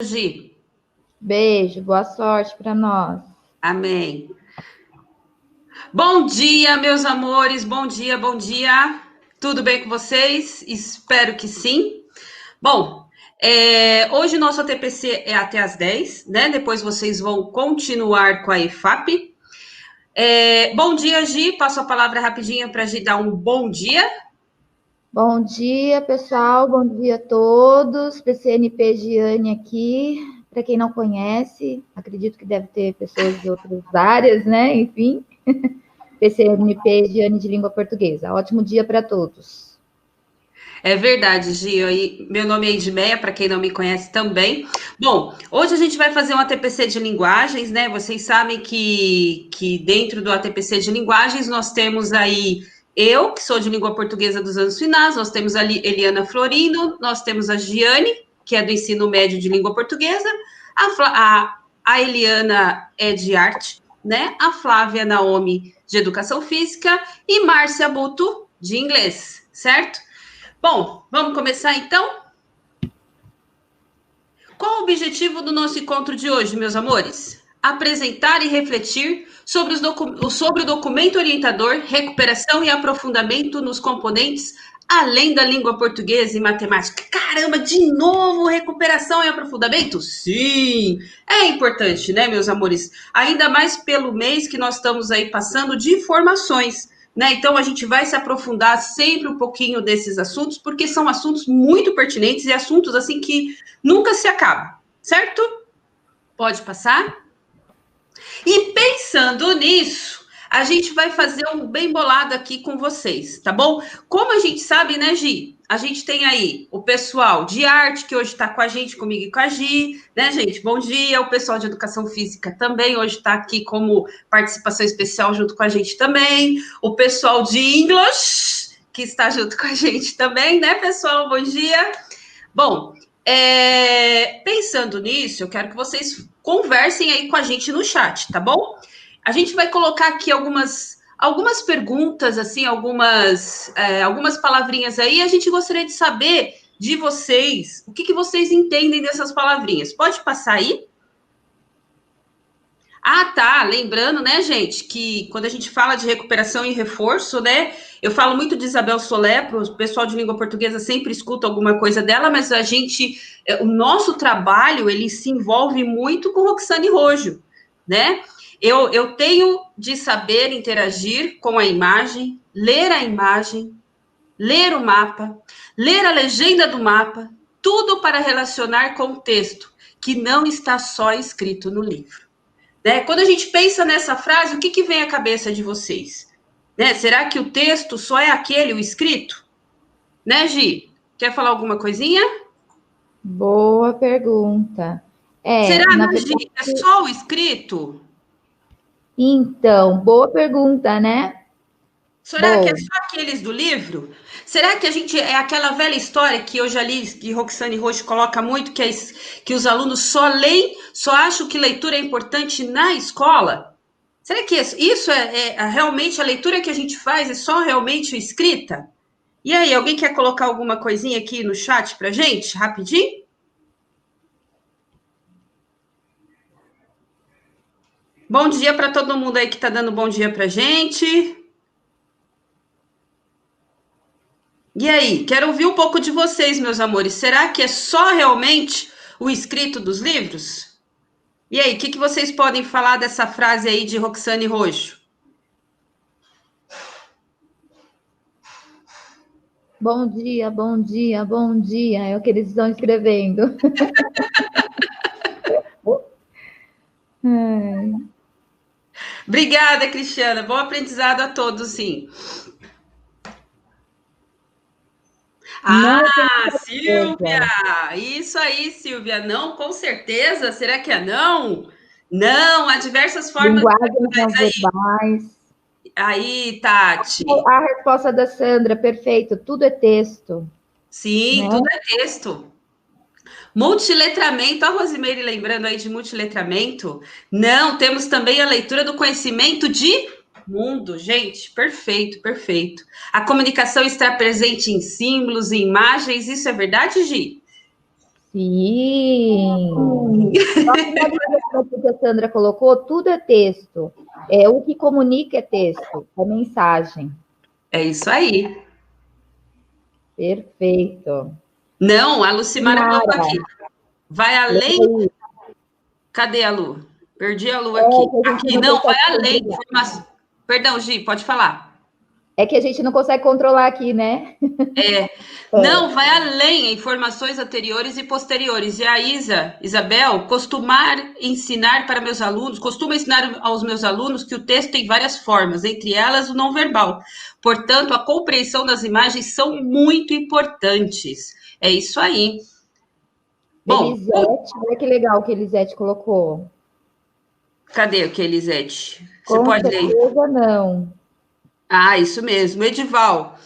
Gi. Beijo, boa sorte para nós. Amém. Bom dia, meus amores. Bom dia, bom dia. Tudo bem com vocês? Espero que sim. Bom, hoje nosso TPC é até às 10, né? Depois vocês vão continuar com a EFAP. Bom dia, Gi. Passo a palavra rapidinho para a Gi dar um bom dia. Bom dia, pessoal. Bom dia a todos. PCNP Giane aqui. Para quem não conhece, acredito que deve ter pessoas de outras áreas, né? Enfim, PCNP Giane de Língua Portuguesa. Ótimo dia para todos. É verdade, Gi. Meu nome é Edmeia, para quem não me conhece também. Bom, hoje a gente vai fazer um ATPC de linguagens, né? Vocês sabem que dentro do ATPC de linguagens nós temos aí eu, que sou de língua portuguesa dos anos finais, nós temos a Eliana Florino, nós temos a Giane, que é do ensino médio de língua portuguesa, a Eliana é de arte, né? A Flávia Naomi, de educação física, e Márcia Buto, de inglês, certo? Bom, vamos começar então? Qual o objetivo do nosso encontro de hoje, meus amores? Apresentar e refletir sobre o documento orientador, recuperação e aprofundamento nos componentes além da língua portuguesa e matemática. Caramba, de novo recuperação e aprofundamento? Sim, é importante, né, meus amores? Ainda mais pelo mês que nós estamos aí passando de informações. Né? Então, a gente vai se aprofundar sempre um pouquinho desses assuntos, porque são assuntos muito pertinentes e assuntos assim que nunca se acaba, certo? Pode passar? E pensando nisso, a gente vai fazer um bem bolado aqui com vocês, tá bom? Como a gente sabe, né, Gi? A gente tem aí o pessoal de arte, que hoje está com a gente, comigo e com a Gi, né, gente? Bom dia. O pessoal de educação física também hoje está aqui como participação especial junto com a gente também. O pessoal de English, que está junto com a gente também, né, pessoal? Bom dia. Bom, pensando nisso, eu quero que vocês conversem aí com a gente no chat, tá bom? A gente vai colocar aqui algumas perguntas, assim, algumas palavrinhas aí. A gente gostaria de saber de vocês o que vocês entendem dessas palavrinhas. Pode passar aí? Ah, tá. Lembrando, né, gente, que quando a gente fala de recuperação e reforço, né, eu falo muito de Isabel Solé, para o pessoal de língua portuguesa sempre escuta alguma coisa dela, mas o nosso trabalho, ele se envolve muito com Roxane Rojo, né? Eu tenho de saber interagir com a imagem, ler o mapa, ler a legenda do mapa, tudo para relacionar com o texto, que não está só escrito no livro. Né? Quando a gente pensa nessa frase, o que vem à cabeça de vocês? Né? Será que o texto só é aquele, o escrito? Né, Gi? Quer falar alguma coisinha? Boa pergunta. Será, Na né, Gi? verdade, É só o escrito? então, boa pergunta, né? Será que é Bom, só aqueles do livro? Será que a gente é aquela velha história que eu já li, que Roxane Roche coloca muito, que os alunos só leem, só acham que leitura é importante na escola? Será que isso é realmente a leitura que a gente faz? É só realmente escrita? E aí, alguém quer colocar alguma coisinha aqui no chat pra gente, rapidinho? Bom dia para todo mundo aí que está dando bom dia pra gente. E aí, quero ouvir um pouco de vocês, meus amores. Será que é só realmente o escrito dos livros? E aí, o que vocês podem falar dessa frase aí de Roxane Rojo? bom dia, bom dia, bom dia. É o que eles estão escrevendo. Obrigada, Cristiana. Bom aprendizado a todos, sim. Não tem Ah, Silvia! certeza. Isso aí, Silvia. Não, com certeza. Será que é não? Não, há diversas formas. Linguagens não verbais. Aí, Tati. A resposta da Sandra, perfeito. Tudo é texto, Sim, né? tudo é texto. Multiletramento, a Rosimeire lembrando aí de multiletramento. Não, temos também a leitura do conhecimento de mundo, gente, perfeito, perfeito. A comunicação está presente em símbolos, em imagens, isso é verdade, Gi? Sim. Só que a Sandra colocou, tudo é texto. O que comunica é texto, é mensagem. É isso aí. Perfeito. Não, a Lucimara colocou aqui. Vai além. Cadê a Lu? Perdi a Lu aqui. Aqui, não, vai além. Perdão, Gi, pode falar. É que a gente não consegue controlar aqui, né? Não, vai além, informações anteriores e posteriores. E a Isabel, costuma ensinar aos meus alunos que o texto tem várias formas, entre elas o não verbal. Portanto, a compreensão das imagens são muito importantes. É isso aí. Bom, Elisete, olha que legal que Elisete colocou. Cadê o que, Elisete? Você Com pode ler? certeza não. Ah, isso mesmo, Edival.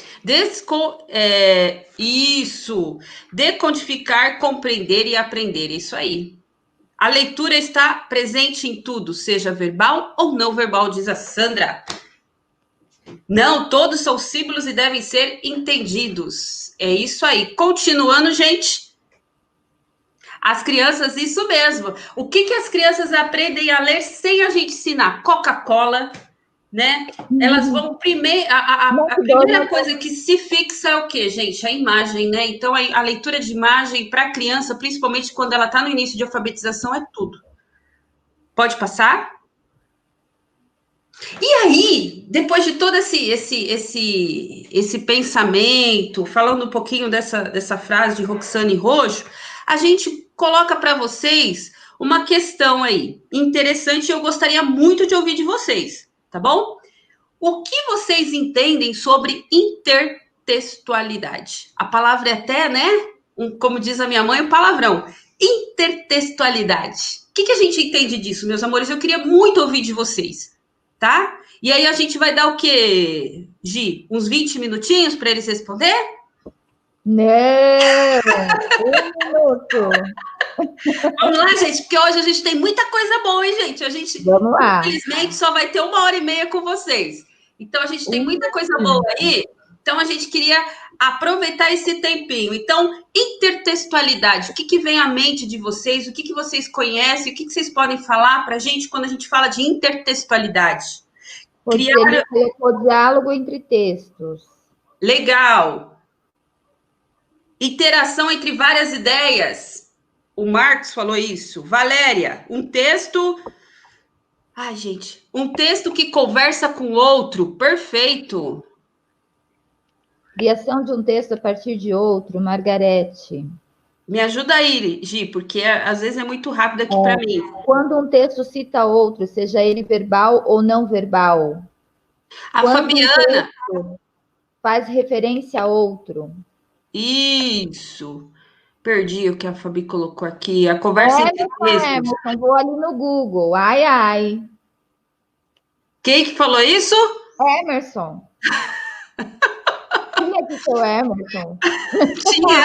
Isso. Decodificar, compreender e aprender. Isso aí. A leitura está presente em tudo, seja verbal ou não verbal, diz a Sandra. Não, todos são símbolos e devem ser entendidos. É isso aí. Continuando, gente. As crianças, isso mesmo. O que as crianças aprendem a ler sem a gente ensinar? Coca-Cola, né? Elas vão primeiro. A primeira coisa que se fixa é o quê, gente? A imagem, né? Então, a leitura de imagem para a criança, principalmente quando ela está no início de alfabetização, é tudo. Pode passar? E aí, depois de todo esse pensamento, falando um pouquinho dessa frase de Roxane Rojo, a gente coloca para vocês uma questão aí interessante e eu gostaria muito de ouvir de vocês, tá bom? O que vocês entendem sobre intertextualidade? A palavra é até, né? Como diz a minha mãe, um palavrão. Intertextualidade. O que a gente entende disso, meus amores? Eu queria muito ouvir de vocês, tá? E aí a gente vai dar o quê, Gi? Uns 20 minutinhos para eles responder? Não! 1 minuto. Vamos lá, gente, porque hoje a gente tem muita coisa boa, hein, gente? Vamos lá. Infelizmente, só vai ter 1h30 com vocês. Então, a gente tem muita coisa boa aí. Então, a gente queria aproveitar esse tempinho. Então, intertextualidade, o que vem à mente de vocês? O que vocês conhecem? O que vocês podem falar para a gente quando a gente fala de intertextualidade? Ele colocou diálogo entre textos. Legal. Interação entre várias ideias. O Marcos falou isso. Valéria, um texto... Ai, gente, um texto que conversa com o outro. Perfeito. Criação de um texto a partir de outro, Margarete. Me ajuda aí, Gi, porque às vezes é muito rápido aqui para mim. Quando um texto cita outro, seja ele verbal ou não verbal. A Fabiana. Um faz referência a outro. Isso. Perdi o que a Fabi colocou aqui. A conversa entre textos. Vou ali no Google. Ai, ai. Quem que falou isso? Emerson. Tinha que ser o Emerson. Tinha.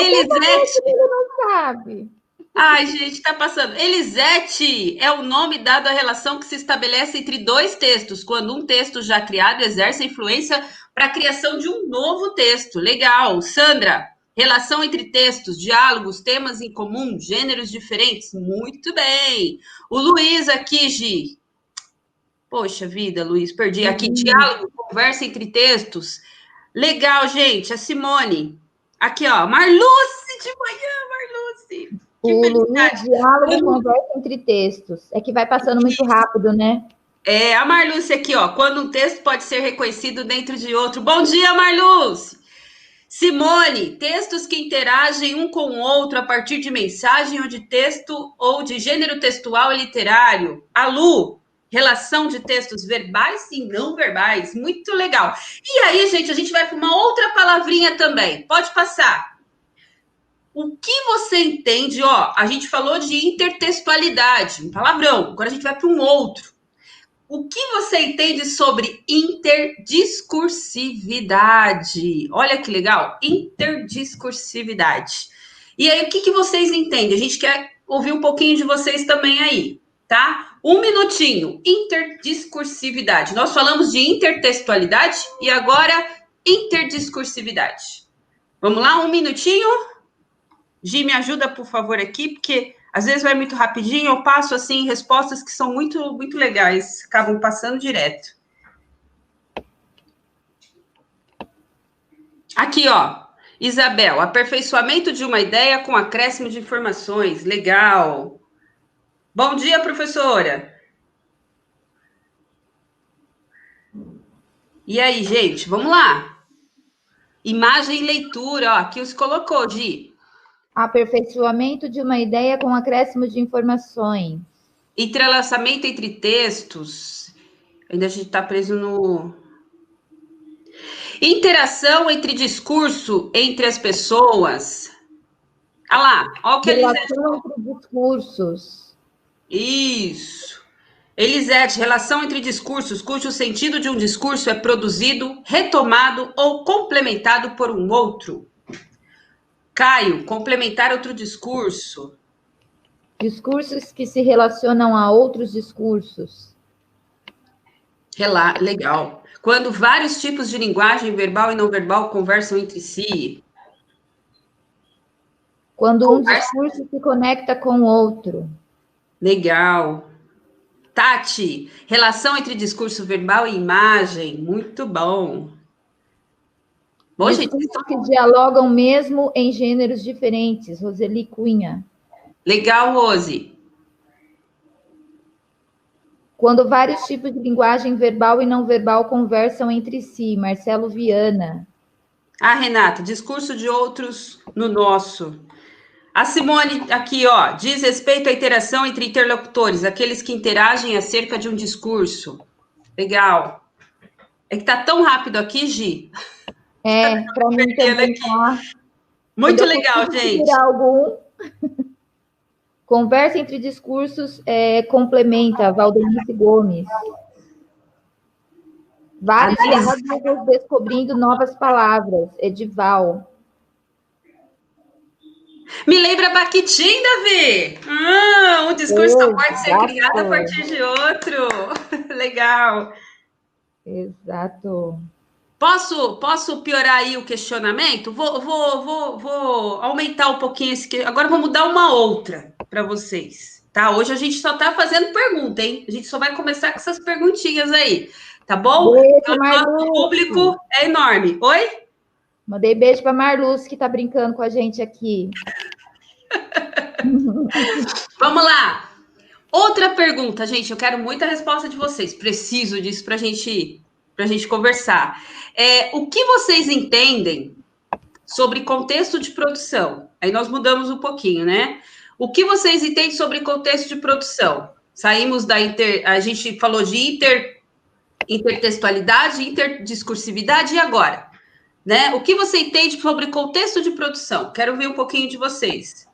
Elisete. Não sabe. Ai, gente, tá passando. Elisete é o nome dado à relação que se estabelece entre dois textos, quando um texto já criado exerce influência para a criação de um novo texto. Legal. Sandra, relação entre textos, diálogos, temas em comum, gêneros diferentes. Muito bem. O Luiz aqui, Gi. Poxa vida, Luiz, perdi aqui. Diálogo, conversa entre textos. Legal, gente. A Simone. Aqui, ó. Marluce de manhã, Marluce. O Luiz, diálogo, conversa entre textos. É que vai passando muito rápido, né? A Marluce aqui, ó. Quando um texto pode ser reconhecido dentro de outro. Bom dia, Marluce. Simone, textos que interagem um com o outro a partir de mensagem ou de texto ou de gênero textual e literário. A Lu, relação de textos verbais e não verbais. Muito legal. E aí, gente, a gente vai para uma outra palavrinha também. Pode passar. O que você entende? Ó, a gente falou de intertextualidade, um palavrão. Agora a gente vai para um outro. O que você entende sobre interdiscursividade? Olha que legal, interdiscursividade. E aí, o que vocês entendem? A gente quer ouvir um pouquinho de vocês também aí, tá? 1 minutinho, interdiscursividade. Nós falamos de intertextualidade e agora interdiscursividade. Vamos lá, 1 minutinho? Gi, me ajuda, por favor, aqui, porque às vezes vai muito rapidinho, eu passo, assim, respostas que são muito, muito legais, acabam passando direto. Aqui, ó, Isabel, aperfeiçoamento de uma ideia com acréscimo de informações, legal. Bom dia, professora. E aí, gente, vamos lá. Imagem e leitura, ó, aqui os colocou, Gi. Aperfeiçoamento de uma ideia com acréscimo de informações. Entrelaçamento entre textos. Ainda a gente está preso no... Interação entre discurso entre as pessoas. Olha lá, olha o que Elisete... Relação entre discursos. Isso. Elisete, relação entre discursos, cujo sentido de um discurso é produzido, retomado ou complementado por um outro. Caio, complementar outro discurso. Discursos que se relacionam a outros discursos. Legal. Quando vários tipos de linguagem verbal e não verbal conversam entre si. Quando um discurso se conecta com o outro. Legal. Tati, relação entre discurso verbal e imagem. Muito bom. Bom, discursos gente, que dialogam mesmo em gêneros diferentes. Roseli Cunha. Legal, Rose. Quando vários tipos de linguagem verbal e não verbal conversam entre si. Marcelo Viana. Ah, Renata, discurso de outros no nosso. A Simone, aqui, ó, diz respeito à interação entre interlocutores, aqueles que interagem acerca de um discurso. Legal. É que tá tão rápido aqui, Gi. É, para mim também tá. Muito legal, gente. Algum... Conversa entre discursos complementa, Valdenice Gomes. Vários diálogos descobrindo novas palavras, Edival. Me lembra Bakhtin, Davi. Um discurso só pode ser criado a partir de outro. Legal. Exato. Posso piorar aí o questionamento? Vou aumentar um pouquinho esse... Agora vou mudar uma outra para vocês, tá? Hoje a gente só tá fazendo pergunta, hein? A gente só vai começar com essas perguntinhas aí, tá bom? Beijo, o nosso público é enorme. Oi? Mandei beijo para Marluz, que tá brincando com a gente aqui. Vamos lá. Outra pergunta, gente. Eu quero muita resposta de vocês. Preciso disso para a gente conversar. O que vocês entendem sobre contexto de produção? Aí nós mudamos um pouquinho, né? O que vocês entendem sobre contexto de produção? Saímos da a gente falou de intertextualidade, interdiscursividade, e agora? Né? O que você entende sobre contexto de produção? Quero ver um pouquinho de vocês.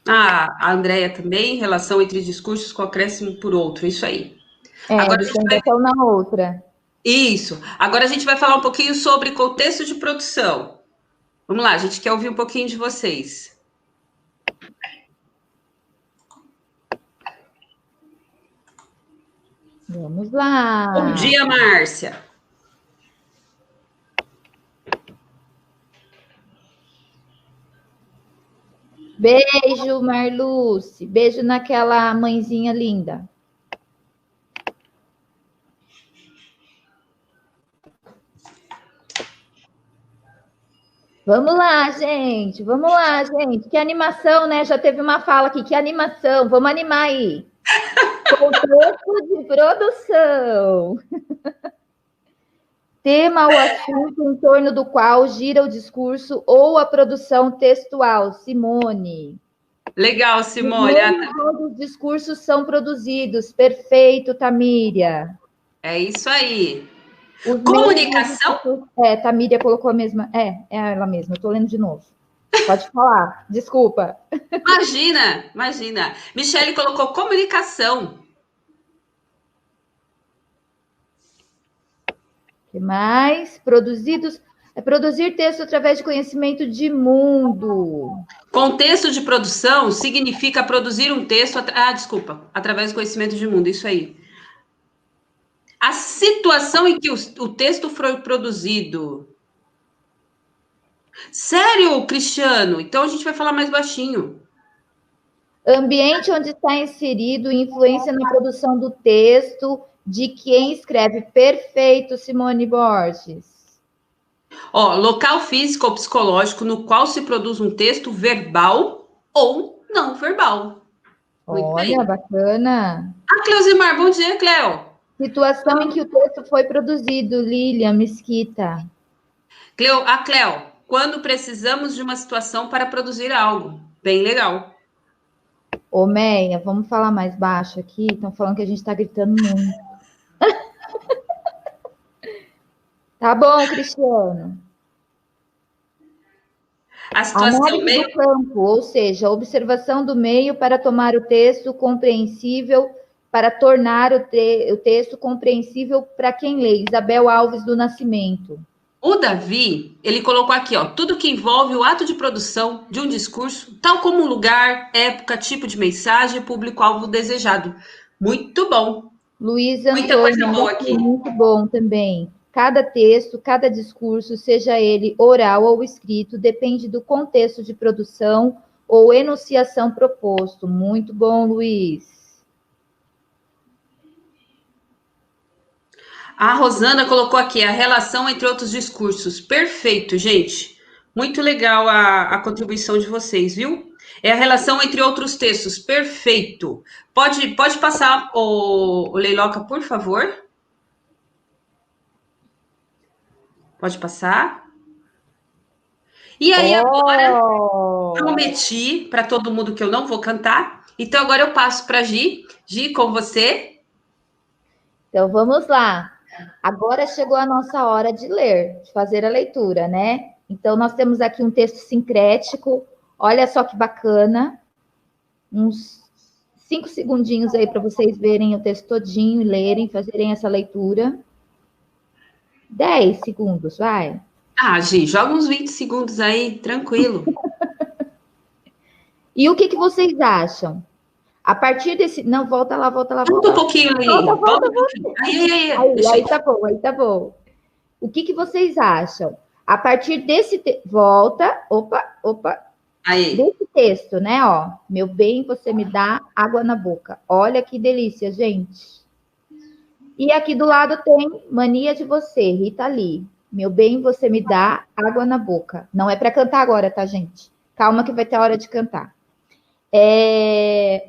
A Andréia também, relação entre discursos com acréscimo por outro, isso aí. Agora a gente vai... na outra. Isso. Agora a gente vai falar um pouquinho sobre contexto de produção. Vamos lá, a gente quer ouvir um pouquinho de vocês. Vamos lá. Bom dia, Márcia. Beijo, Marluce. Beijo naquela mãezinha linda. Vamos lá, gente. Vamos lá, gente. Que animação, né? Já teve uma fala aqui. Que animação. Vamos animar aí. Contexto de produção. Tema ou assunto em torno do qual gira o discurso ou a produção textual. Simone. Legal, Simone. Os discursos são produzidos. Perfeito, Tamíria. É isso aí. Comunicação? Tamíria colocou a mesma. É ela mesma. Eu estou lendo de novo. Pode falar. Desculpa. Imagina. Michele colocou comunicação. Que mais? Produzir texto através de conhecimento de mundo. Contexto de produção significa produzir um texto... através do conhecimento de mundo, isso aí. A situação em que o texto foi produzido. Sério, Cristiano? Então a gente vai falar mais baixinho. Ambiente onde está inserido influência na produção do texto de quem escreve. Perfeito, Simone Borges. Ó, local físico ou psicológico no qual se produz um texto verbal ou não verbal. Muito Olha, bem. bacana. Ah, Cleusimar, bom dia, Cleo. Situação em que o texto foi produzido, Lilian Mesquita. Cleo, quando precisamos de uma situação para produzir algo. Bem legal. Ô, Meia, vamos falar mais baixo aqui? Estão falando que a gente está gritando muito. Tá bom, Cristiano. A situação Análise do campo, ou seja, observação do meio para tomar o texto compreensível, para tornar o texto compreensível para quem lê. Isabel Alves do Nascimento. O Davi, ele colocou aqui, ó, tudo que envolve o ato de produção de um discurso, tal como lugar, época, tipo de mensagem, público-alvo desejado. Muito bom. Luiz Muita coisa Antônio, boa aqui. muito bom também. Cada texto, cada discurso, seja ele oral ou escrito, depende do contexto de produção ou enunciação proposto. Muito bom, Luiz. A Rosana colocou aqui a relação entre outros discursos. Perfeito, gente. Muito legal a contribuição de vocês, viu? É a relação entre outros textos. Perfeito. Pode passar o Leiloca, por favor? Pode passar. E aí, agora, prometi para todo mundo que eu não vou cantar. Então, agora eu passo para Gi. Gi, com você. Então, vamos lá. Agora chegou a nossa hora de ler, de fazer a leitura, né? Então, nós temos aqui um texto sincrético. Olha só que bacana. Uns 5 segundinhos aí para vocês verem o texto todinho e lerem, fazerem essa leitura. 10 segundos, vai. Ah, Gi, joga uns 20 segundos aí, tranquilo. E o que vocês acham? A partir desse... Não, volta lá. Volta um pouquinho aí. Volta um pouquinho. Aí tá bom, aí tá bom. O que vocês acham? A partir desse... Volta. Opa. Aí. Desse texto, né, ó. Meu bem, você me dá água na boca. Olha que delícia, gente. E aqui do lado tem Mania de Você, Rita Lee. Meu bem, você me dá água na boca. Não é para cantar agora, tá, gente? Calma que vai ter hora de cantar.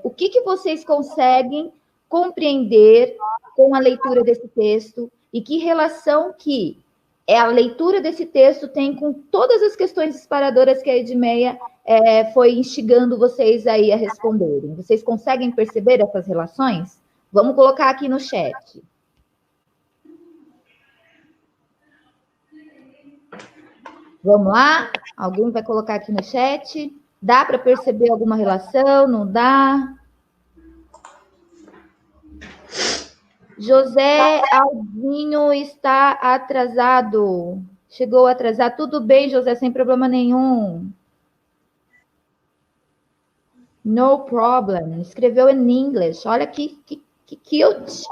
O que vocês conseguem compreender com a leitura desse texto e que relação que a leitura desse texto tem com todas as questões disparadoras que a Edmeia foi instigando vocês aí a responderem. Vocês conseguem perceber essas relações? Vamos colocar aqui no chat. Vamos lá? Alguém vai colocar aqui no chat? Dá para perceber alguma relação? Não dá? José Aldinho está atrasado. Chegou atrasado. Tudo bem, José, sem problema nenhum. No problem. Escreveu em inglês. Olha que cute.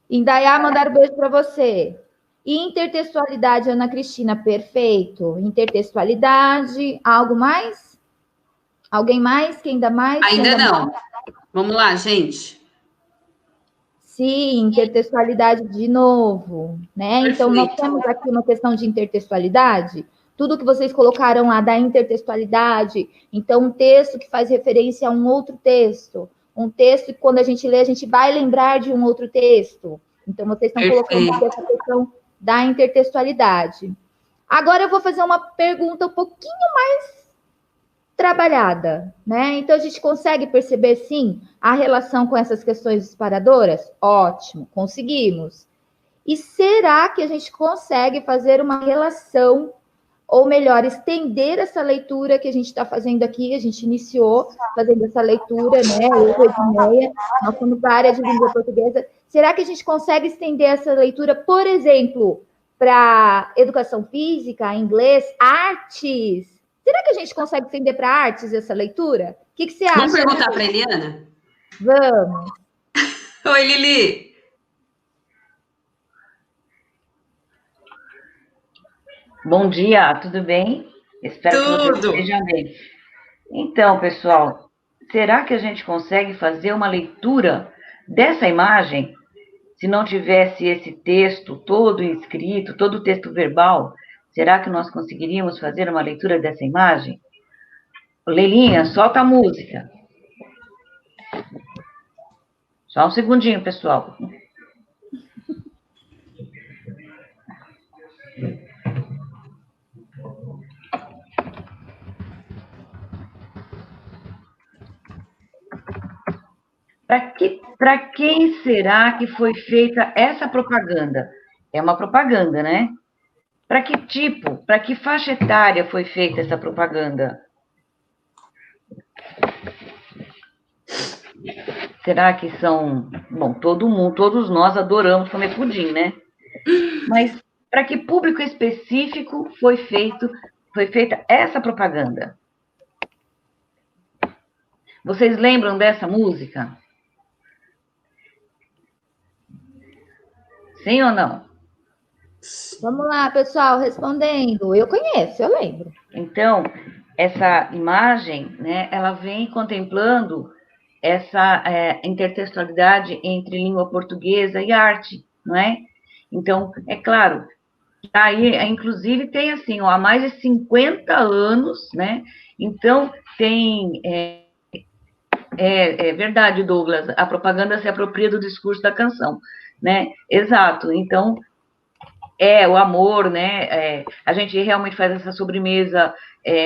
Indaiá, mandar um beijo para você. Intertextualidade, Ana Cristina, perfeito. Intertextualidade, algo mais? Alguém mais? Quem dá mais? Ainda não. Mais? Vamos lá, gente. Sim, intertextualidade de novo, né? Perfeito. Então, nós temos aqui uma questão de intertextualidade. Tudo que vocês colocaram lá da intertextualidade. Então, um texto que faz referência a um outro texto. Um texto que, quando a gente lê, a gente vai lembrar de um outro texto. Então, vocês estão colocando aqui essa questão da intertextualidade. Agora eu vou fazer uma pergunta um pouquinho mais trabalhada, né? Então a gente consegue perceber, sim, a relação com essas questões disparadoras? Ótimo, conseguimos. E será que a gente consegue fazer uma relação, ou melhor, estender essa leitura que a gente está fazendo aqui? A gente iniciou fazendo essa leitura, né? Eu, Edmeia, nós somos da área de língua portuguesa. Será que a gente consegue estender essa leitura, por exemplo, para educação física, inglês, artes? Será que a gente consegue estender para artes essa leitura? O que você acha? Vamos perguntar para a Eliana? Vamos. Oi, Lili. Bom dia, tudo bem? Espero que você Tudo. esteja bem. Então, pessoal, será que a gente consegue fazer uma leitura dessa imagem? Se não tivesse esse texto todo escrito, todo o texto verbal, será que nós conseguiríamos fazer uma leitura dessa imagem? Leilinha, solta a música. Só um segundinho, pessoal. Para quem será que foi feita essa propaganda? É uma propaganda, né? Para que tipo, para que faixa etária foi feita essa propaganda? Será que são. Bom, todo mundo, todos nós adoramos comer pudim, né? Mas para que público específico foi feita essa propaganda? Vocês lembram dessa música? Sim ou não? Vamos lá, pessoal, respondendo. Eu conheço, eu lembro. Então, essa imagem, né, ela vem contemplando essa intertextualidade entre língua portuguesa e arte, não é? Então, é claro, aí, inclusive, tem assim, ó, há mais de 50 anos, né? Então, tem. É verdade, Douglas, a propaganda se apropria do discurso da canção, né? Exato. Então, o amor, né? A gente realmente faz essa sobremesa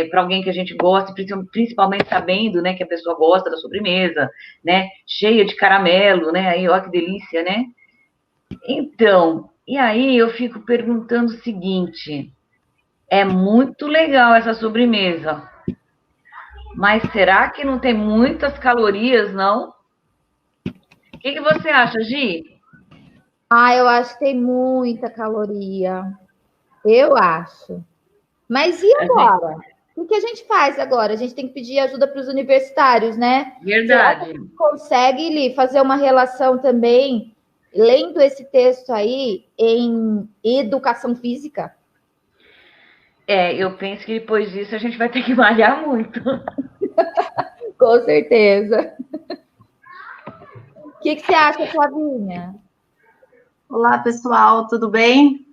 para alguém que a gente gosta, principalmente sabendo, né, que a pessoa gosta da sobremesa, né? Cheia de caramelo, né? Aí, ó, que delícia, né? Então, e aí eu fico perguntando o seguinte: é muito legal essa sobremesa, mas será que não tem muitas calorias, não? O que você acha, Gi? Ah, eu acho que tem muita caloria. Eu acho. Mas e agora? O que a gente faz agora? A gente tem que pedir ajuda para os universitários, né? Será que a Verdade. gente consegue, Li, fazer uma relação também, lendo esse texto aí, em educação física? Eu penso que depois disso a gente vai ter que malhar muito. Com certeza. O que você acha, Flavinha? Olá, pessoal, tudo bem?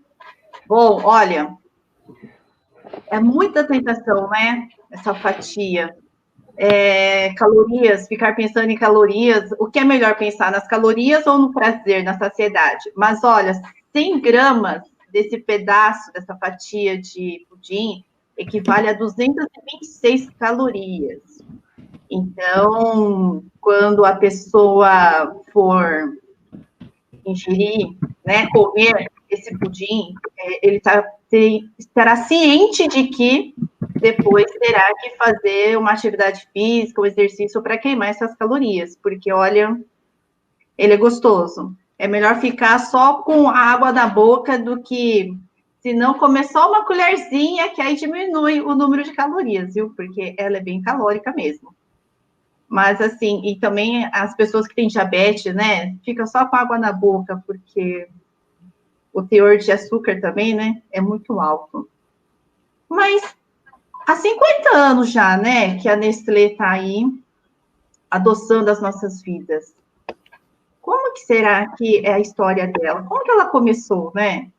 Bom, olha, é muita tentação, né? Essa fatia. Calorias, ficar pensando em calorias. O que é melhor pensar, nas calorias ou no prazer, na saciedade? Mas olha, 100 gramas desse pedaço, dessa fatia de pudim, equivale a 226 calorias. Então, quando a pessoa for ingerir, né, comer esse pudim, ele estará ciente de que depois terá que fazer uma atividade física, um exercício para queimar essas calorias, porque olha, ele é gostoso. É melhor ficar só com a água na boca do que se não comer só uma colherzinha, que aí diminui o número de calorias, viu? Porque ela é bem calórica mesmo. Mas, assim, e também as pessoas que têm diabetes, né, fica só com água na boca, porque o teor de açúcar também, né, é muito alto. Mas há 50 anos já, né, que a Nestlé está aí adoçando as nossas vidas. Como que será que é a história dela? Como que ela começou, né?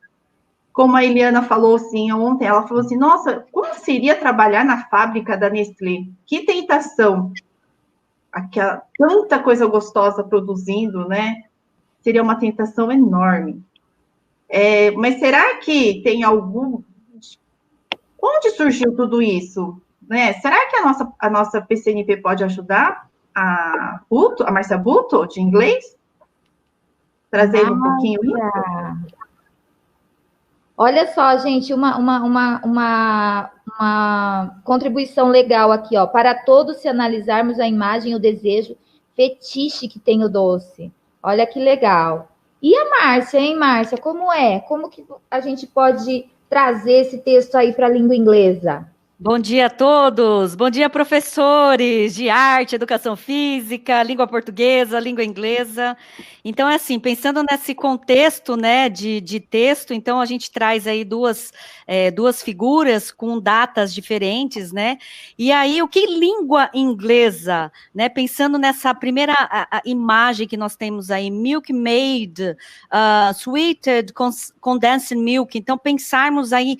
Como a Eliana falou assim ontem, ela falou assim, nossa, como seria trabalhar na fábrica da Nestlé? Que tentação! Aquela tanta coisa gostosa produzindo, né? Seria uma tentação enorme. Mas será que tem algum... Onde surgiu tudo isso? Né? Será que a nossa PCNP pode ajudar a Márcia Buto, de inglês? Trazer um pouquinho isso? Olha só, gente, uma contribuição legal aqui, ó. Para todos, se analisarmos a imagem, o desejo fetiche que tem o doce. Olha que legal. E a Márcia, hein, Márcia? Como é? Como que a gente pode trazer esse texto aí para a língua inglesa? Bom dia a todos, bom dia professores de arte, educação física, língua portuguesa, língua inglesa. Então, é assim, pensando nesse contexto, né, de texto, então a gente traz aí duas figuras com datas diferentes, né, e aí o que língua inglesa, né, pensando nessa primeira a imagem que nós temos aí, milkmaid, sweetened condensed milk, então pensarmos aí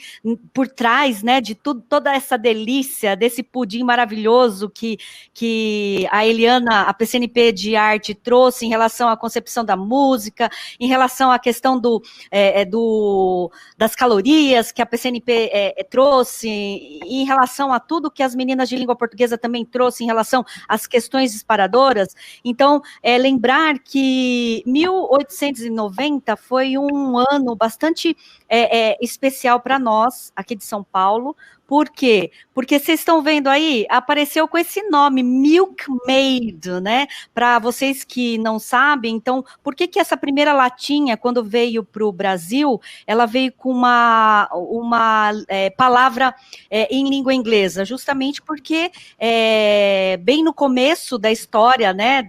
por trás, né, de tudo, toda essa delícia, desse pudim maravilhoso que a Eliana, a PCNP de arte, trouxe em relação à concepção da música, em relação à questão das calorias que a PCNP trouxe, em relação a tudo que as meninas de língua portuguesa também trouxe em relação às questões disparadoras. Então, lembrar que 1890 foi um ano bastante especial para nós, aqui de São Paulo. Por quê? Porque vocês estão vendo aí, apareceu com esse nome, Milkmaid, né? Para vocês que não sabem, então, por que essa primeira latinha, quando veio para o Brasil, ela veio com uma palavra em língua inglesa? Justamente porque, bem no começo da história, né,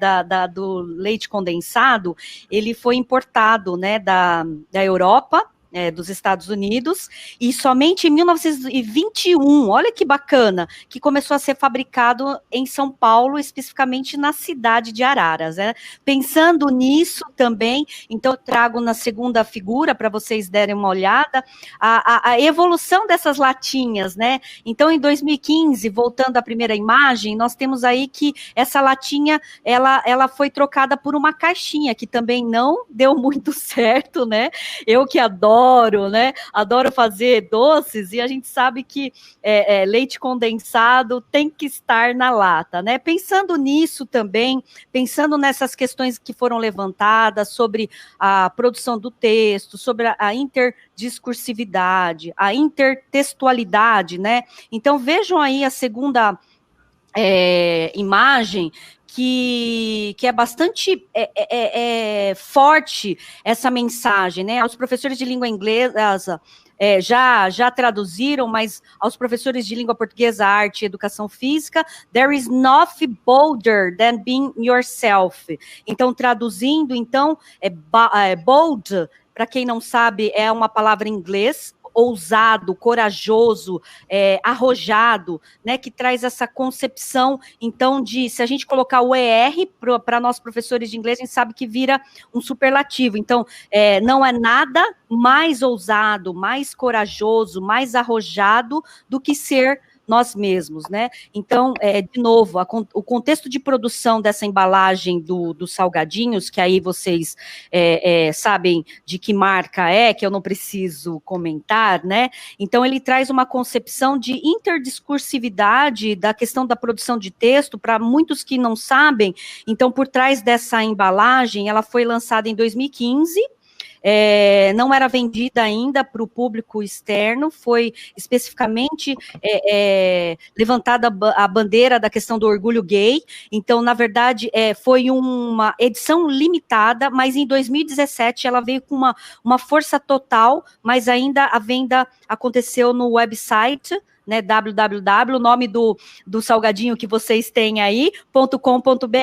do leite condensado, ele foi importado, né, da Europa, dos Estados Unidos, e somente em 1921, olha que bacana, que começou a ser fabricado em São Paulo, especificamente na cidade de Araras, né? Pensando nisso também, então eu trago na segunda figura, para vocês derem uma olhada, a evolução dessas latinhas, né? Então, em 2015, voltando à primeira imagem, nós temos aí que essa latinha, ela foi trocada por uma caixinha, que também não deu muito certo, né? Eu que adoro, né? Adoro fazer doces, e a gente sabe que leite condensado tem que estar na lata, né? Pensando nisso também, pensando nessas questões que foram levantadas sobre a produção do texto, sobre a interdiscursividade, a intertextualidade, né? Então, vejam aí a segunda imagem, que é bastante forte essa mensagem, né? Os professores de língua inglesa já traduziram, mas aos professores de língua portuguesa, arte e educação física, there is nothing bolder than being yourself. Então, traduzindo, então, bold, para quem não sabe, é uma palavra em inglês, ousado, corajoso, arrojado, né, que traz essa concepção, então, se a gente colocar o ER para nós professores de inglês, a gente sabe que vira um superlativo. Então, não é nada mais ousado, mais corajoso, mais arrojado do que ser nós mesmos, né? Então, de novo, o contexto de produção dessa embalagem dos salgadinhos, que aí vocês sabem de que marca que eu não preciso comentar, né? Então, ele traz uma concepção de interdiscursividade da questão da produção de texto, para muitos que não sabem. Então, por trás dessa embalagem, ela foi lançada em 2015, não era vendida ainda para o público externo, foi especificamente levantada a bandeira da questão do orgulho gay. Então, na verdade, foi uma edição limitada, mas em 2017 ela veio com uma força total, mas ainda a venda aconteceu no website, né, www, o nome do salgadinho que vocês têm aí, .com.br,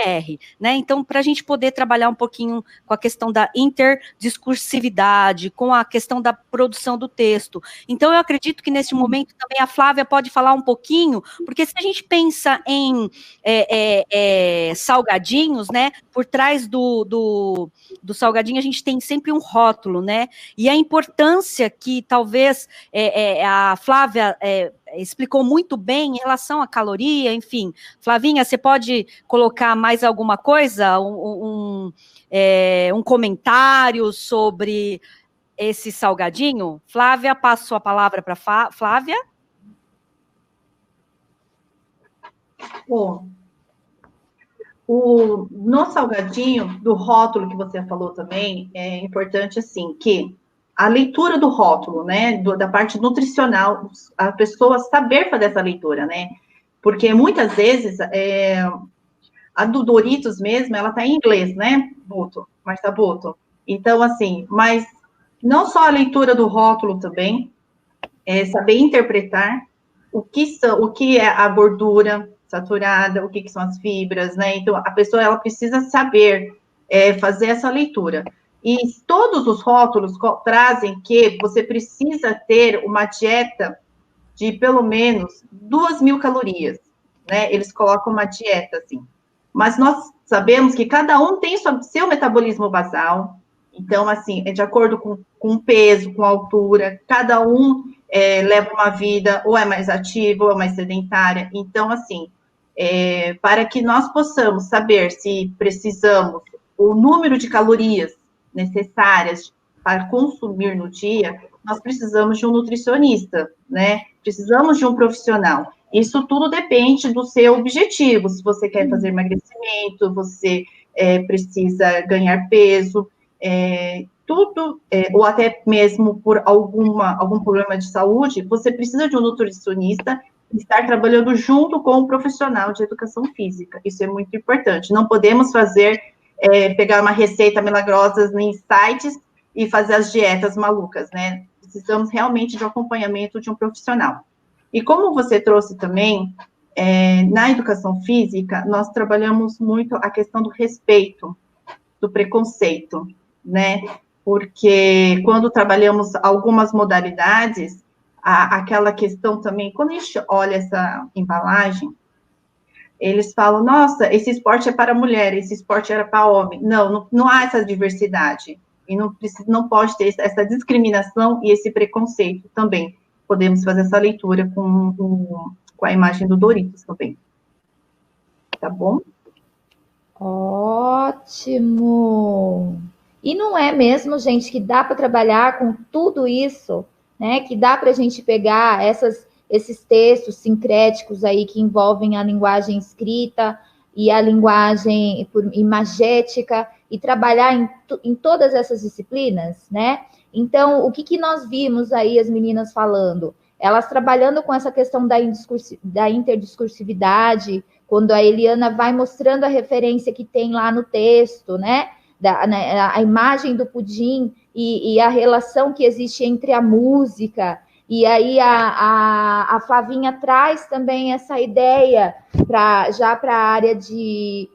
né, então, para a gente poder trabalhar um pouquinho com a questão da interdiscursividade, com a questão da produção do texto. Então, eu acredito que nesse momento também a Flávia pode falar um pouquinho, porque se a gente pensa em salgadinhos, né, por trás do salgadinho a gente tem sempre um rótulo, né, e a importância que talvez a Flávia explicou muito bem em relação à caloria, enfim. Flavinha, você pode colocar mais alguma coisa, um comentário sobre esse salgadinho? Flávia, passo a palavra para Flávia. Bom, no salgadinho, do rótulo que você falou também, é importante, assim, que a leitura do rótulo, né, da parte nutricional, a pessoa saber fazer essa leitura, né, porque muitas vezes, a do Doritos mesmo, ela tá em inglês, né, Marta Boto, então, assim, mas não só a leitura do rótulo também, saber interpretar o que é a gordura saturada, o que são as fibras, né? Então, a pessoa, ela precisa saber fazer essa leitura. E todos os rótulos trazem que você precisa ter uma dieta de pelo menos 2.000 calorias, né? Eles colocam uma dieta, assim. Mas nós sabemos que cada um tem seu metabolismo basal. Então, assim, é de acordo com o peso, com a altura. Cada um leva uma vida, ou é mais ativa, ou é mais sedentária. Então, assim, para que nós possamos saber se precisamos o número de calorias necessárias para consumir no dia, nós precisamos de um nutricionista, né? Precisamos de um profissional. Isso tudo depende do seu objetivo. Se você quer fazer emagrecimento, você precisa ganhar peso, tudo, ou até mesmo por algum problema de saúde, você precisa de um nutricionista e estar trabalhando junto com um profissional de educação física. Isso é muito importante. Não podemos pegar uma receita milagrosa em sites e fazer as dietas malucas, né? Precisamos realmente de um acompanhamento de um profissional. E como você trouxe também, na educação física, nós trabalhamos muito a questão do respeito, do preconceito, né? Porque quando trabalhamos algumas modalidades, aquela questão também, quando a gente olha essa embalagem, eles falam, nossa, esse esporte é para mulher, esse esporte era para homem. Não há essa diversidade. E não pode ter essa discriminação e esse preconceito também. Podemos fazer essa leitura com a imagem do Doritos também. Tá bom? Ótimo! E não é mesmo, gente, que dá para trabalhar com tudo isso, né? Que dá para a gente pegar esses textos sincréticos aí que envolvem a linguagem escrita e a linguagem imagética e trabalhar em todas essas disciplinas, né? Então, o que nós vimos aí as meninas falando? Elas trabalhando com essa questão da interdiscursividade, quando a Eliana vai mostrando a referência que tem lá no texto, né? A imagem do pudim e a relação que existe entre a música. E aí a Flavinha traz também essa ideia já para a área de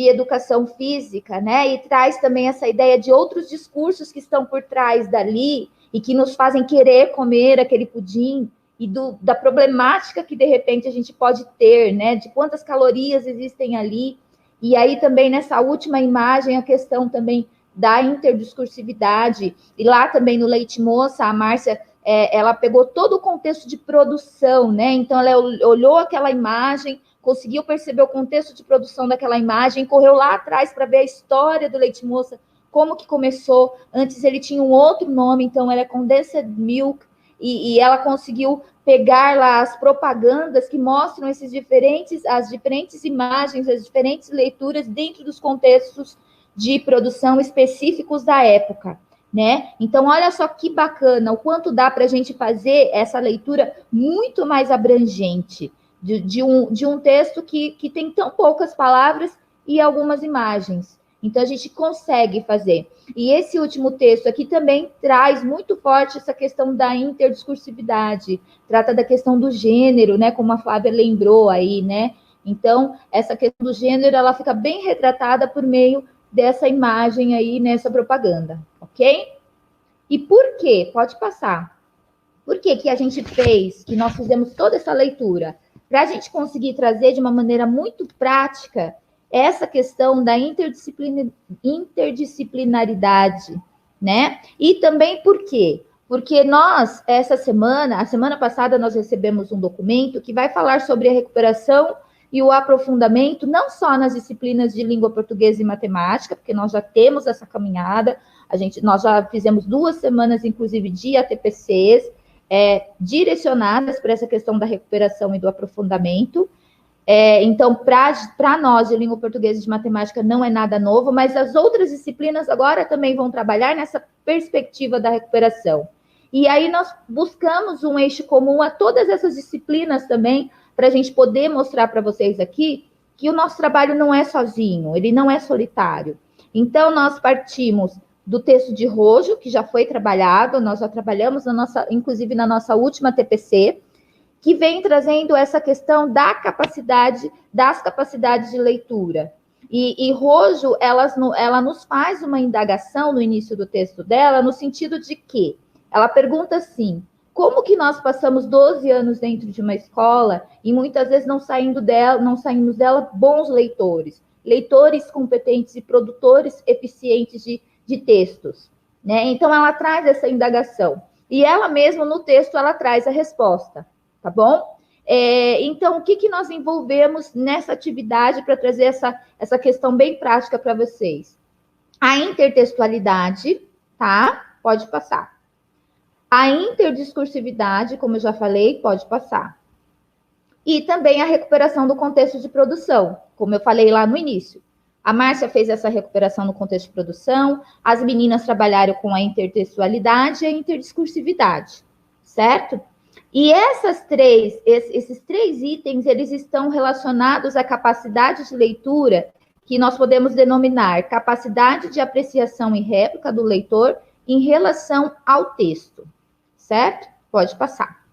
educação física, né? E traz também essa ideia de outros discursos que estão por trás dali e que nos fazem querer comer aquele pudim e da problemática que, de repente, a gente pode ter, né? De quantas calorias existem ali. E aí também, nessa última imagem, a questão também da interdiscursividade. E lá também no Leite Moça, a Márcia, ela pegou todo o contexto de produção, né? Então, ela olhou aquela imagem, conseguiu perceber o contexto de produção daquela imagem, correu lá atrás para ver a história do Leite Moça, como que começou. Antes ele tinha um outro nome, então era Condensed Milk, e ela conseguiu pegar lá as propagandas que mostram as diferentes imagens, as diferentes leituras dentro dos contextos de produção específicos da época, né? Então, olha só que bacana, o quanto dá para a gente fazer essa leitura muito mais abrangente de um texto que tem tão poucas palavras e algumas imagens. Então, a gente consegue fazer. E esse último texto aqui também traz muito forte essa questão da interdiscursividade, trata da questão do gênero, né? Como a Flávia lembrou aí, né? Então, essa questão do gênero, ela fica bem retratada por meio dessa imagem aí, nessa propaganda, ok? E por quê? Pode passar. Por que a gente que nós fizemos toda essa leitura? Para a gente conseguir trazer de uma maneira muito prática essa questão da interdisciplinaridade, né? E também por quê? Porque nós, a semana passada, nós recebemos um documento que vai falar sobre a recuperação e o aprofundamento, não só nas disciplinas de língua portuguesa e matemática, porque nós já temos essa caminhada, nós já fizemos 2 semanas, inclusive, de ATPCs, direcionadas para essa questão da recuperação e do aprofundamento. Então, para nós, de língua portuguesa e de matemática, não é nada novo, mas as outras disciplinas agora também vão trabalhar nessa perspectiva da recuperação. E aí nós buscamos um eixo comum a todas essas disciplinas também, para a gente poder mostrar para vocês aqui que o nosso trabalho não é sozinho, ele não é solitário. Então, nós partimos do texto de Rojo, que já foi trabalhado, nós já trabalhamos, inclusive na nossa última TPC, que vem trazendo essa questão das capacidades de leitura. E Rojo, ela nos faz uma indagação no início do texto dela, no sentido de que ela pergunta assim: como que nós passamos 12 anos dentro de uma escola e muitas vezes não saímos dela bons leitores competentes e produtores eficientes de textos, né? Então, ela traz essa indagação. E ela mesma, no texto, ela traz a resposta, tá bom? Então, o que nós envolvemos nessa atividade para trazer essa questão bem prática para vocês? A intertextualidade, tá? Pode passar. A interdiscursividade, como eu já falei, pode passar. E também a recuperação do contexto de produção, como eu falei lá no início. A Márcia fez essa recuperação no contexto de produção, as meninas trabalharam com a intertextualidade e a interdiscursividade, certo? E esses três itens, eles estão relacionados à capacidade de leitura, que nós podemos denominar capacidade de apreciação e réplica do leitor em relação ao texto, certo? Pode passar.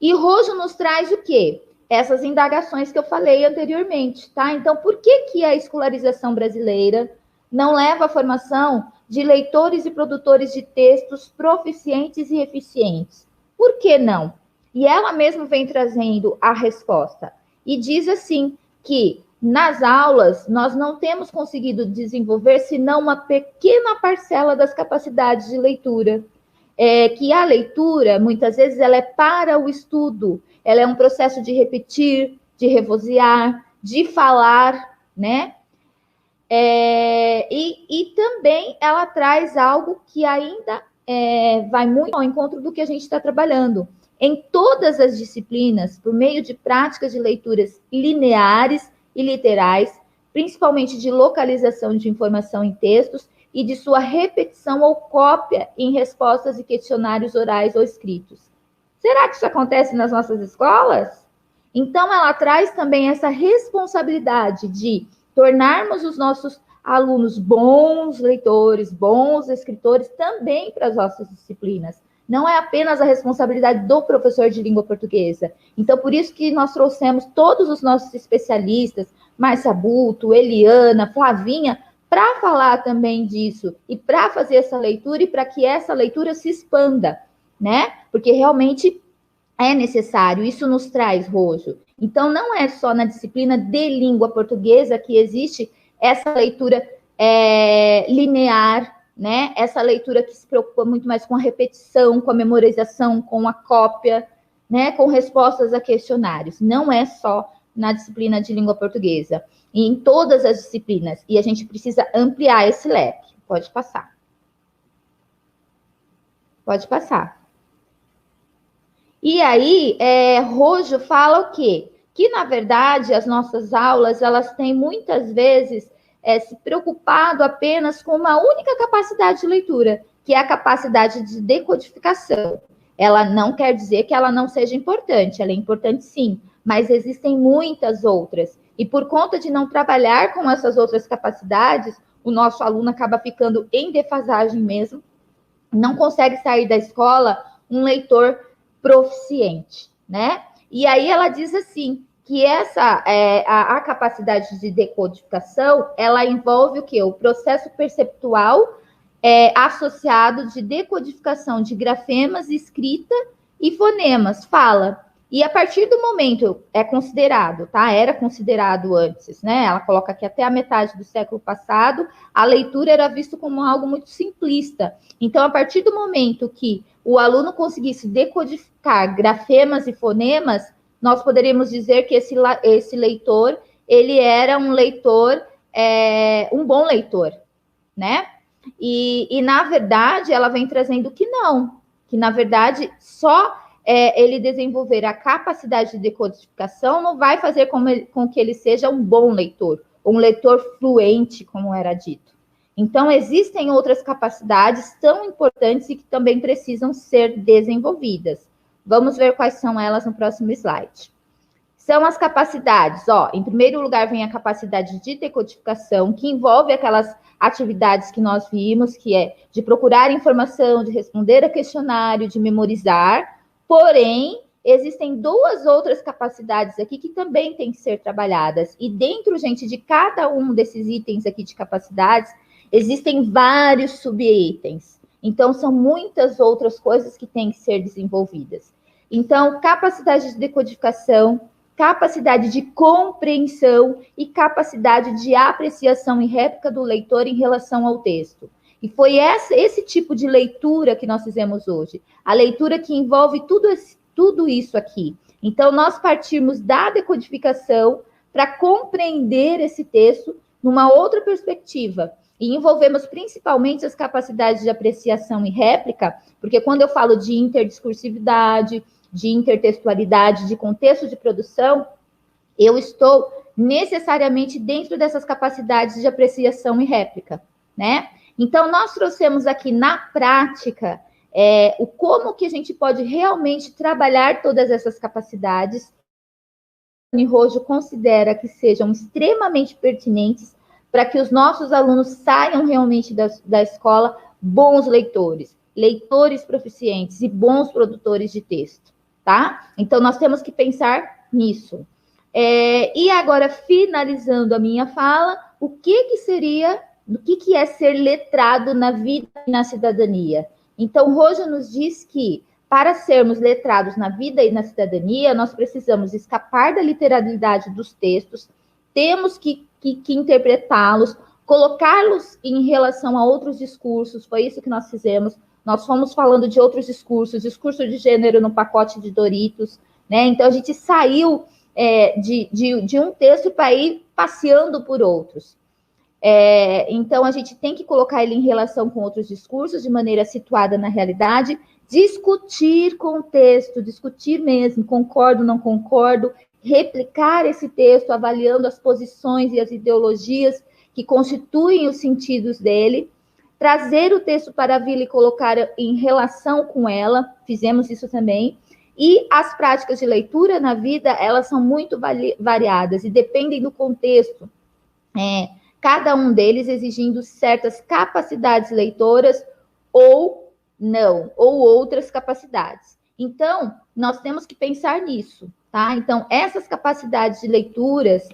E Rojo nos traz o quê? Essas indagações que eu falei anteriormente, tá? Então, por que a escolarização brasileira não leva à formação de leitores e produtores de textos proficientes e eficientes? Por que não? E ela mesma vem trazendo a resposta. E diz assim, que nas aulas nós não temos conseguido desenvolver senão uma pequena parcela das capacidades de leitura. Que a leitura, muitas vezes, ela é para o estudo, ela é um processo de repetir, de revozear, de falar, né? E também ela traz algo que ainda vai muito ao encontro do que a gente está trabalhando. Em todas as disciplinas, por meio de práticas de leituras lineares e literais, principalmente de localização de informação em textos, e de sua repetição ou cópia em respostas e questionários orais ou escritos. Será que isso acontece nas nossas escolas? Então, ela traz também essa responsabilidade de tornarmos os nossos alunos bons leitores, bons escritores, também para as nossas disciplinas. Não é apenas a responsabilidade do professor de língua portuguesa. Então, por isso que nós trouxemos todos os nossos especialistas, Márcia Buto, Eliana, Flavinha, para falar também disso e para fazer essa leitura e para que essa leitura se expanda, né? Porque realmente é necessário, isso nos traz Rojo. Então, não é só na disciplina de língua portuguesa que existe essa leitura linear, né? Essa leitura que se preocupa muito mais com a repetição, com a memorização, com a cópia, né? Com respostas a questionários. Não é só na disciplina de língua portuguesa. E em todas as disciplinas. E a gente precisa ampliar esse leque. Pode passar. Pode passar. E aí, Rojo fala o quê? Que, na verdade, as nossas aulas, elas têm muitas vezes se preocupado apenas com uma única capacidade de leitura, que é a capacidade de decodificação. Ela não quer dizer que ela não seja importante, ela é importante sim, mas existem muitas outras. E por conta de não trabalhar com essas outras capacidades, o nosso aluno acaba ficando em defasagem mesmo, não consegue sair da escola um leitor proficiente, né? E aí ela diz assim, que a capacidade de decodificação, ela envolve o quê? O processo perceptual associado de decodificação de grafemas, escrita e fonemas, fala. E a partir do momento, é considerado, tá? Era considerado antes, né? Ela coloca aqui até a metade do século passado, a leitura era vista como algo muito simplista. Então, a partir do momento que o aluno conseguisse decodificar grafemas e fonemas, nós poderíamos dizer que esse leitor, ele era um leitor, um bom leitor, né? E, na verdade, ela vem trazendo que não, que, na verdade, só ele desenvolver a capacidade de decodificação não vai fazer com que ele seja um bom leitor, um leitor fluente, como era dito. Então, existem outras capacidades tão importantes e que também precisam ser desenvolvidas. Vamos ver quais são elas no próximo slide. São as capacidades, em primeiro lugar vem a capacidade de decodificação, que envolve aquelas atividades que nós vimos, que é de procurar informação, de responder a questionário, de memorizar. Porém, existem duas outras capacidades aqui que também têm que ser trabalhadas. E dentro, gente, de cada um desses itens aqui de capacidades, existem vários subitens. Então, são muitas outras coisas que têm que ser desenvolvidas. Então, capacidade de decodificação, capacidade de compreensão e capacidade de apreciação e réplica do leitor em relação ao texto. E foi esse tipo de leitura que nós fizemos hoje. A leitura que envolve tudo isso aqui. Então, nós partimos da decodificação para compreender esse texto numa outra perspectiva. E envolvemos principalmente as capacidades de apreciação e réplica, porque quando eu falo de interdiscursividade, de intertextualidade, de contexto de produção, eu estou necessariamente dentro dessas capacidades de apreciação e réplica, né? Então, nós trouxemos aqui na prática o como que a gente pode realmente trabalhar todas essas capacidades. O Unirojo considera que sejam extremamente pertinentes para que os nossos alunos saiam realmente da escola bons leitores, leitores proficientes e bons produtores de texto, tá? Então, nós temos que pensar nisso. E agora, finalizando a minha fala, o que é ser letrado na vida e na cidadania? Então, Rojo nos diz que, para sermos letrados na vida e na cidadania, nós precisamos escapar da literalidade dos textos, temos que interpretá-los, colocá-los em relação a outros discursos, foi isso que nós fizemos. Nós fomos falando de outros discursos, discurso de gênero no pacote de Doritos, né? Então, a gente saiu de um texto para ir passeando por outros. Então, a gente tem que colocar ele em relação com outros discursos, de maneira situada na realidade, discutir contexto, discutir mesmo, concordo, não concordo, replicar esse texto, avaliando as posições e as ideologias que constituem os sentidos dele, trazer o texto para a vila e colocar em relação com ela, fizemos isso também, e as práticas de leitura na vida, elas são muito variadas e dependem do contexto, cada um deles exigindo certas capacidades leitoras ou não, ou outras capacidades. Então, nós temos que pensar nisso, tá? Então, essas capacidades de leituras,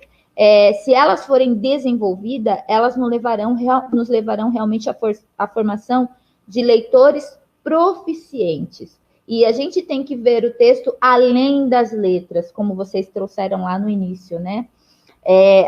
se elas forem desenvolvidas, elas nos levarão realmente à formação de leitores proficientes. E a gente tem que ver o texto além das letras, como vocês trouxeram lá no início, né?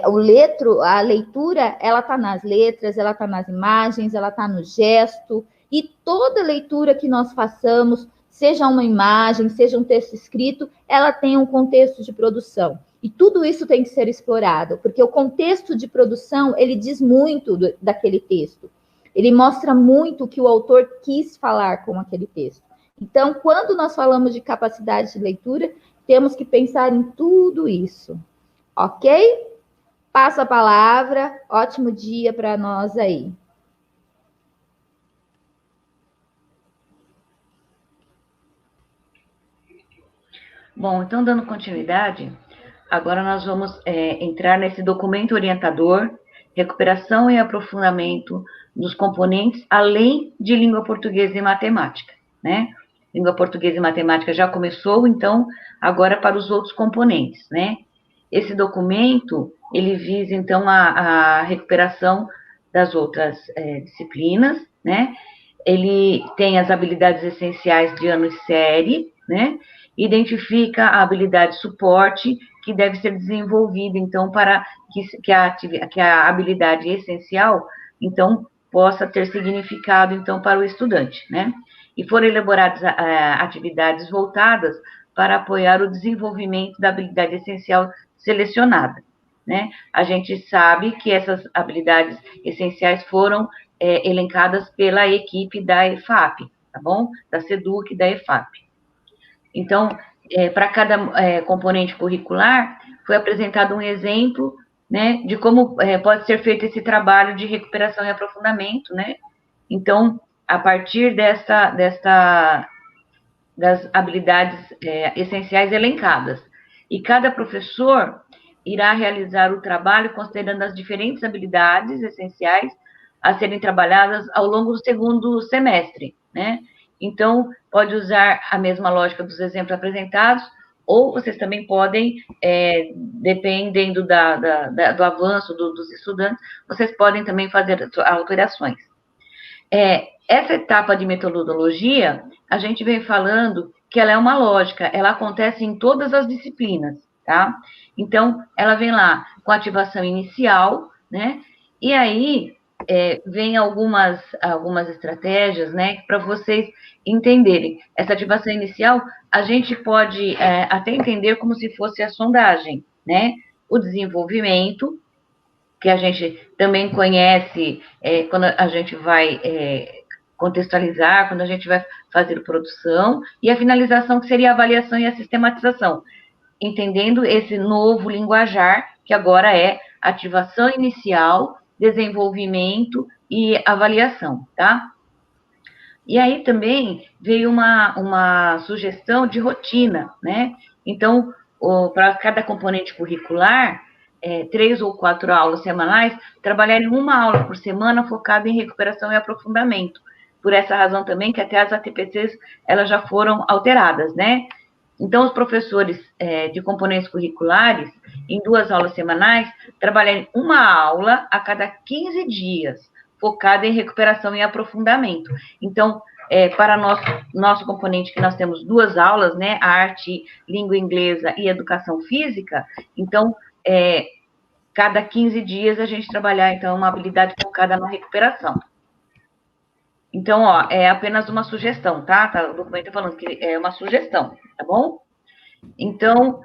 A leitura, ela está nas letras, ela está nas imagens, ela está no gesto, e toda leitura que nós façamos, seja uma imagem, seja um texto escrito, ela tem um contexto de produção. E tudo isso tem que ser explorado, porque o contexto de produção, ele diz muito daquele texto. Ele mostra muito o que o autor quis falar com aquele texto. Então, quando nós falamos de capacidade de leitura, temos que pensar em tudo isso. Ok? Passo a palavra. Ótimo dia para nós aí. Bom, então, dando continuidade, agora nós vamos entrar nesse documento orientador, recuperação e aprofundamento dos componentes, além de língua portuguesa e matemática, né? Língua portuguesa e matemática já começou, então, agora para os outros componentes, né? Esse documento, ele visa, então, a recuperação das outras disciplinas, né? Ele tem as habilidades essenciais de ano e série, né? Identifica a habilidade suporte, que deve ser desenvolvida, então, para que a habilidade essencial, então, possa ter significado, então, para o estudante, né? E foram elaboradas atividades voltadas para apoiar o desenvolvimento da habilidade essencial selecionada, né? A gente sabe que essas habilidades essenciais foram elencadas pela equipe da EFAP, tá bom? Da SEDUC e da EFAP. Então, para cada componente curricular, foi apresentado um exemplo, né, de como pode ser feito esse trabalho de recuperação e aprofundamento, né? Então, a partir das habilidades essenciais elencadas. E cada professor irá realizar o trabalho considerando as diferentes habilidades essenciais a serem trabalhadas ao longo do segundo semestre, né? Então, pode usar a mesma lógica dos exemplos apresentados, ou vocês também podem, dependendo do avanço dos estudantes, vocês podem também fazer alterações. Essa etapa de metodologia, a gente vem falando que ela é uma lógica, ela acontece em todas as disciplinas, tá? Então, ela vem lá com ativação inicial, né? E aí, vem algumas estratégias, né, para vocês entenderem. Essa ativação inicial, a gente pode até entender como se fosse a sondagem, né? O desenvolvimento, que a gente também conhece quando a gente vai contextualizar, quando a gente vai fazer produção, e a finalização, que seria a avaliação e a sistematização, entendendo esse novo linguajar, que agora é ativação inicial, desenvolvimento e avaliação, tá? E aí também veio uma sugestão de rotina, né? Então, para cada componente curricular, 3 ou 4 aulas semanais, trabalharem uma aula por semana focada em recuperação e aprofundamento. Por essa razão também que até as ATPCs, elas já foram alteradas, né? Então, os professores de componentes curriculares, em 2 aulas semanais, trabalharem uma aula a cada 15 dias, focada em recuperação e aprofundamento. Então, para nosso componente, que nós temos 2 aulas, né, arte, língua inglesa e educação física, então, cada 15 dias a gente trabalhar, então, uma habilidade focada na recuperação. Então, ó, é apenas uma sugestão, tá? O documento falando que é uma sugestão, tá bom? Então,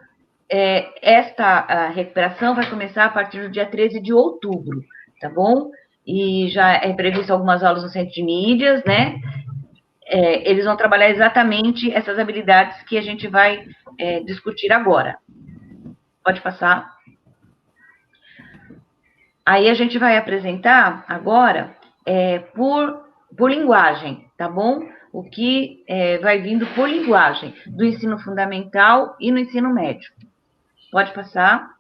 esta recuperação vai começar a partir do dia 13 de outubro, tá bom? E já é previsto algumas aulas no Centro de Mídias, né? Eles vão trabalhar exatamente essas habilidades que a gente vai discutir agora. Pode passar. Aí a gente vai apresentar agora por linguagem, tá bom? O que vai vindo por linguagem, do ensino fundamental e no ensino médio. Pode passar.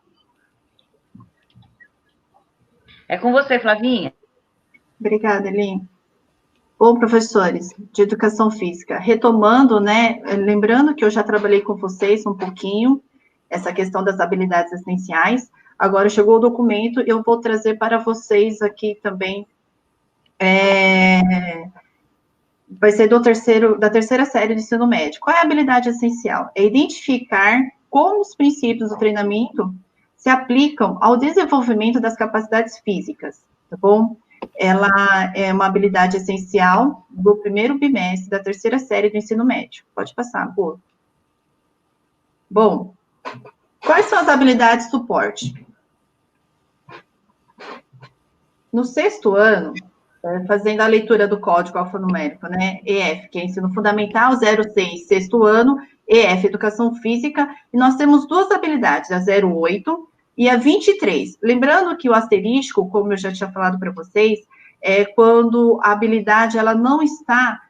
É com você, Flavinha. Obrigada, Eli. Bom, professores de educação física, retomando, né, lembrando que eu já trabalhei com vocês um pouquinho, essa questão das habilidades essenciais, agora chegou o documento, eu vou trazer para vocês aqui também, vai ser da terceira série de ensino médio. Qual é a habilidade essencial? É identificar como os princípios do treinamento se aplicam ao desenvolvimento das capacidades físicas, tá bom? Ela é uma habilidade essencial do primeiro bimestre da terceira série do ensino médio. Pode passar, boa. Bom, quais são as habilidades de suporte? No 6º ano, fazendo a leitura do código alfanumérico, né, EF, que é ensino fundamental, 06, 6º ano, EF, educação física, e nós temos 2 habilidades, a 08 e a 23. Lembrando que o asterisco, como eu já tinha falado para vocês, é quando a habilidade ela não está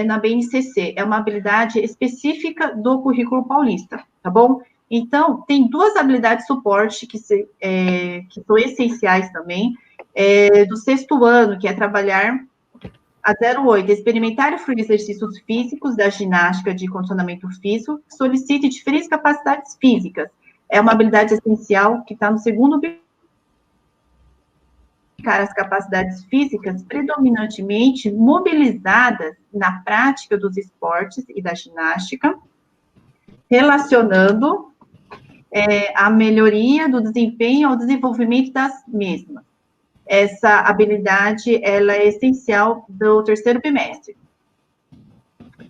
na BNCC, é uma habilidade específica do currículo paulista, tá bom? Então, tem 2 habilidades de suporte que são essenciais também, do 6º ano, que é trabalhar a 08, experimentar e fruir exercícios físicos da ginástica de condicionamento físico, solicite diferentes capacidades físicas. É uma habilidade essencial que está no 2º bimestre. As capacidades físicas predominantemente mobilizadas na prática dos esportes e da ginástica, relacionando a melhoria do desempenho ao desenvolvimento das mesmas. Essa habilidade, ela é essencial do 3º bimestre.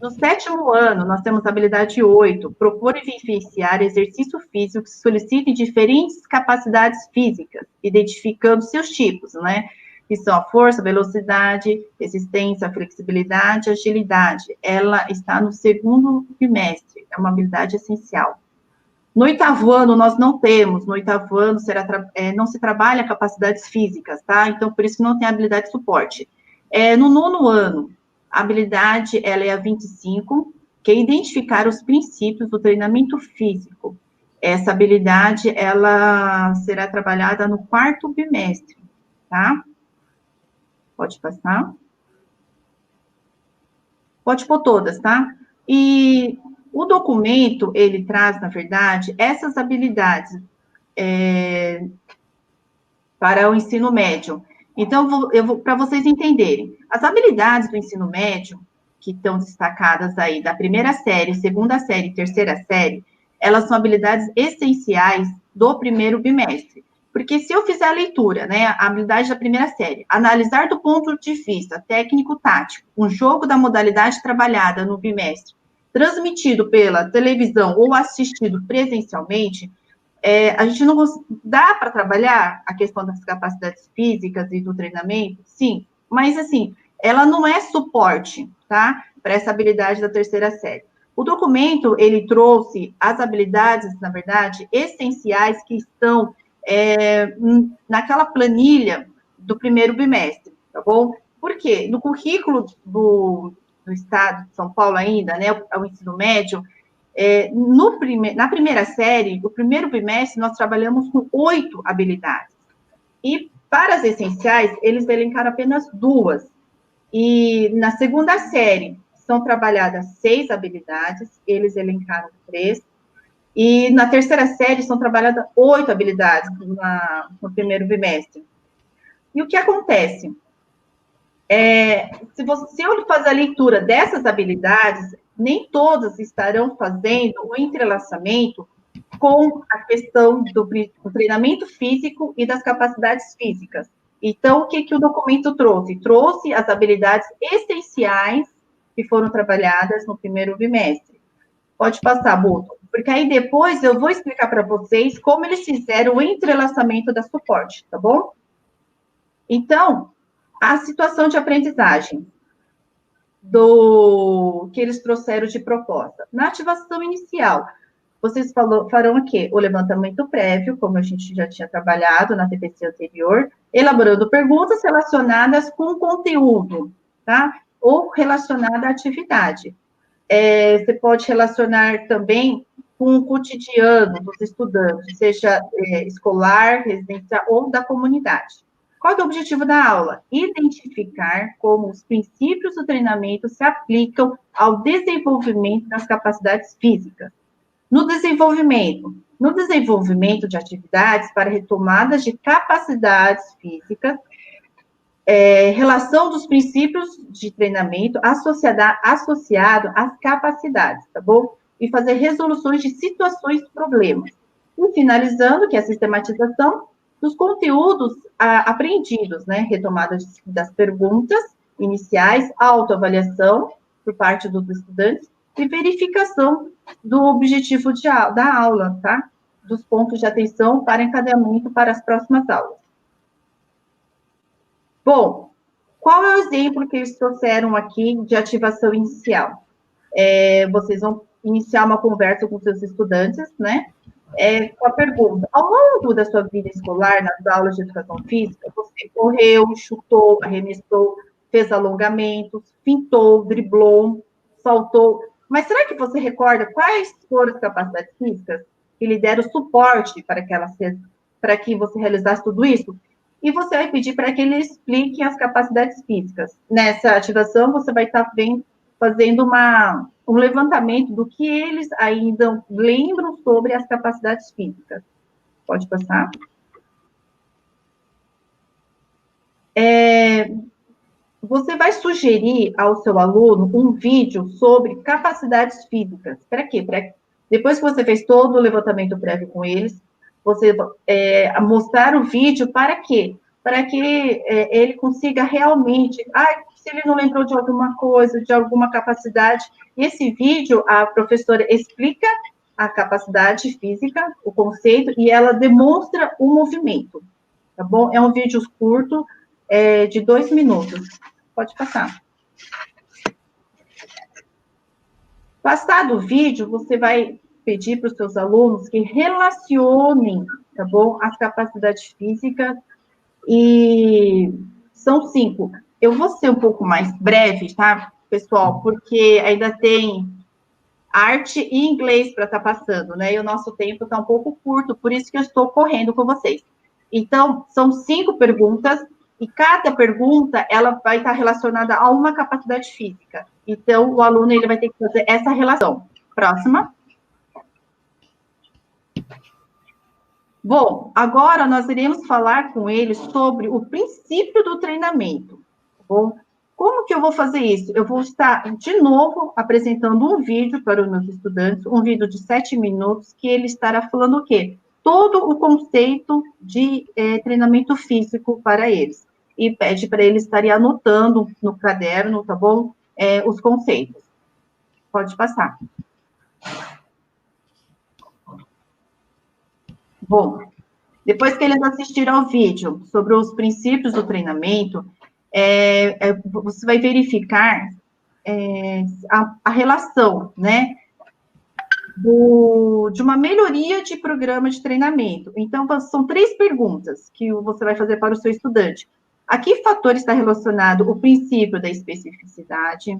No 7º ano, nós temos a habilidade 8, propor e vivenciar exercício físico que solicite diferentes capacidades físicas, identificando seus tipos, né? Que são a força, velocidade, resistência, flexibilidade, agilidade. Ela está no 2º bimestre, é uma habilidade essencial. No 8º ano, nós não temos, no 8º ano não se trabalha capacidades físicas, tá? Então, por isso não tem habilidade de suporte. No 9º ano, a habilidade, ela é a 25, que é identificar os princípios do treinamento físico. Essa habilidade, ela será trabalhada no 4º bimestre, tá? Pode passar. Pode pôr todas, tá? E o documento, ele traz, na verdade, essas habilidades para o ensino médio. Então, para vocês entenderem, as habilidades do ensino médio, que estão destacadas aí da primeira série, segunda série e terceira série, elas são habilidades essenciais do primeiro bimestre. Porque se eu fizer a leitura, né, a habilidade da primeira série, analisar do ponto de vista técnico-tático, um jogo da modalidade trabalhada no bimestre, transmitido pela televisão ou assistido presencialmente, a gente não dá para trabalhar a questão das capacidades físicas e do treinamento? Sim, mas assim, ela não é suporte, tá? Para essa habilidade da terceira série. O documento, ele trouxe as habilidades, na verdade, essenciais que estão naquela planilha do primeiro bimestre, tá bom? Por quê? No currículo do Estado de São Paulo ainda, né, o ensino médio, na primeira série, o primeiro bimestre, nós trabalhamos com 8 habilidades. E para as essenciais, eles elencaram apenas 2. E na segunda série, são trabalhadas 6 habilidades, eles elencaram 3. E na terceira série, são trabalhadas 8 habilidades no primeiro bimestre. E o que acontece? Se eu fazer a leitura dessas habilidades, nem todas estarão fazendo o entrelaçamento com a questão do treinamento físico e das capacidades físicas. Então, o que o documento trouxe? Trouxe as habilidades essenciais que foram trabalhadas no primeiro bimestre. Pode passar, Boto, porque aí depois eu vou explicar para vocês como eles fizeram o entrelaçamento da suporte, tá bom? Então, a situação de aprendizagem que eles trouxeram de proposta. Na ativação inicial, vocês farão aqui o levantamento prévio, como a gente já tinha trabalhado na TPC anterior, elaborando perguntas relacionadas com o conteúdo, tá? Ou relacionada à atividade. Você pode relacionar também com o cotidiano dos estudantes, seja escolar, residencial ou da comunidade. Qual é o objetivo da aula? Identificar como os princípios do treinamento se aplicam ao desenvolvimento das capacidades físicas. No desenvolvimento de atividades para retomadas de capacidades físicas, relação dos princípios de treinamento associado às capacidades, tá bom? E fazer resoluções de situações e problemas. E finalizando, que é a sistematização dos conteúdos aprendidos, né? Retomada das perguntas iniciais, autoavaliação por parte dos estudantes e verificação do objetivo da aula, tá? Dos pontos de atenção para encadeamento para as próximas aulas. Bom, qual é o exemplo que eles trouxeram aqui de ativação inicial? Vocês vão iniciar uma conversa com seus estudantes, né? Com a pergunta: ao longo da sua vida escolar, nas aulas de educação física, você correu, chutou, arremessou, fez alongamentos, fintou, driblou, saltou. Mas será que você recorda quais foram as capacidades físicas que lhe deram suporte para que você realizasse tudo isso? E você vai pedir para que ele explique as capacidades físicas. Nessa ativação, você vai estar fazendo um levantamento do que eles ainda lembram sobre as capacidades físicas. Pode passar. Você vai sugerir ao seu aluno um vídeo sobre capacidades físicas. Para quê? Depois que você fez todo o levantamento prévio com eles, você mostrar o vídeo para quê? Para que ele consiga realmente... se ele não lembrou de alguma coisa, de alguma capacidade, esse vídeo, a professora explica a capacidade física, o conceito, e ela demonstra o movimento, tá bom? É um vídeo curto, de 2 minutos. Pode passar. Passado o vídeo, você vai pedir para os seus alunos que relacionem, tá bom? As capacidades físicas, e são 5. Eu vou ser um pouco mais breve, tá, pessoal? Porque ainda tem arte e inglês para estar passando, né? E o nosso tempo está um pouco curto, por isso que eu estou correndo com vocês. Então, são 5 perguntas, E cada pergunta, ela vai estar relacionada a uma capacidade física. Então, o aluno, ele vai ter que fazer essa relação. Próxima. Bom, agora nós iremos falar com ele sobre o princípio do treinamento. Tá bom? Como que eu vou fazer isso? Eu vou estar, de novo, apresentando um vídeo para os meus estudantes, um vídeo de 7 minutos, que ele estará falando o quê? Todo o conceito de treinamento físico para eles. E pede para eles estarem anotando no caderno, tá bom? Os conceitos. Pode passar. Bom, depois que eles assistiram ao vídeo sobre os princípios do treinamento, você vai verificar a relação, né, de uma melhoria de programa de treinamento. Então, são 3 perguntas que você vai fazer para o seu estudante. A que fator está relacionado o princípio da especificidade?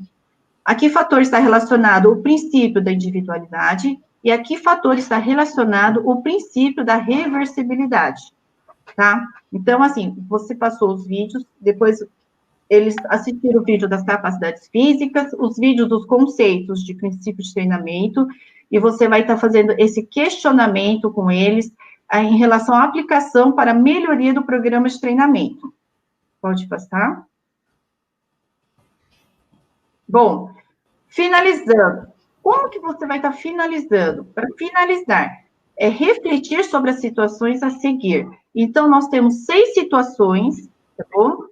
A que fator está relacionado o princípio da individualidade? E a que fator está relacionado o princípio da reversibilidade? Tá? Então, assim, você passou os vídeos, depois eles assistiram o vídeo das capacidades físicas, os vídeos dos conceitos de princípio de treinamento, e você vai estar fazendo esse questionamento com eles em relação à aplicação para a melhoria do programa de treinamento. Pode passar. Bom, finalizando. Como que você vai estar finalizando? Para finalizar, refletir sobre as situações a seguir. Então, nós temos 6 situações, tá bom?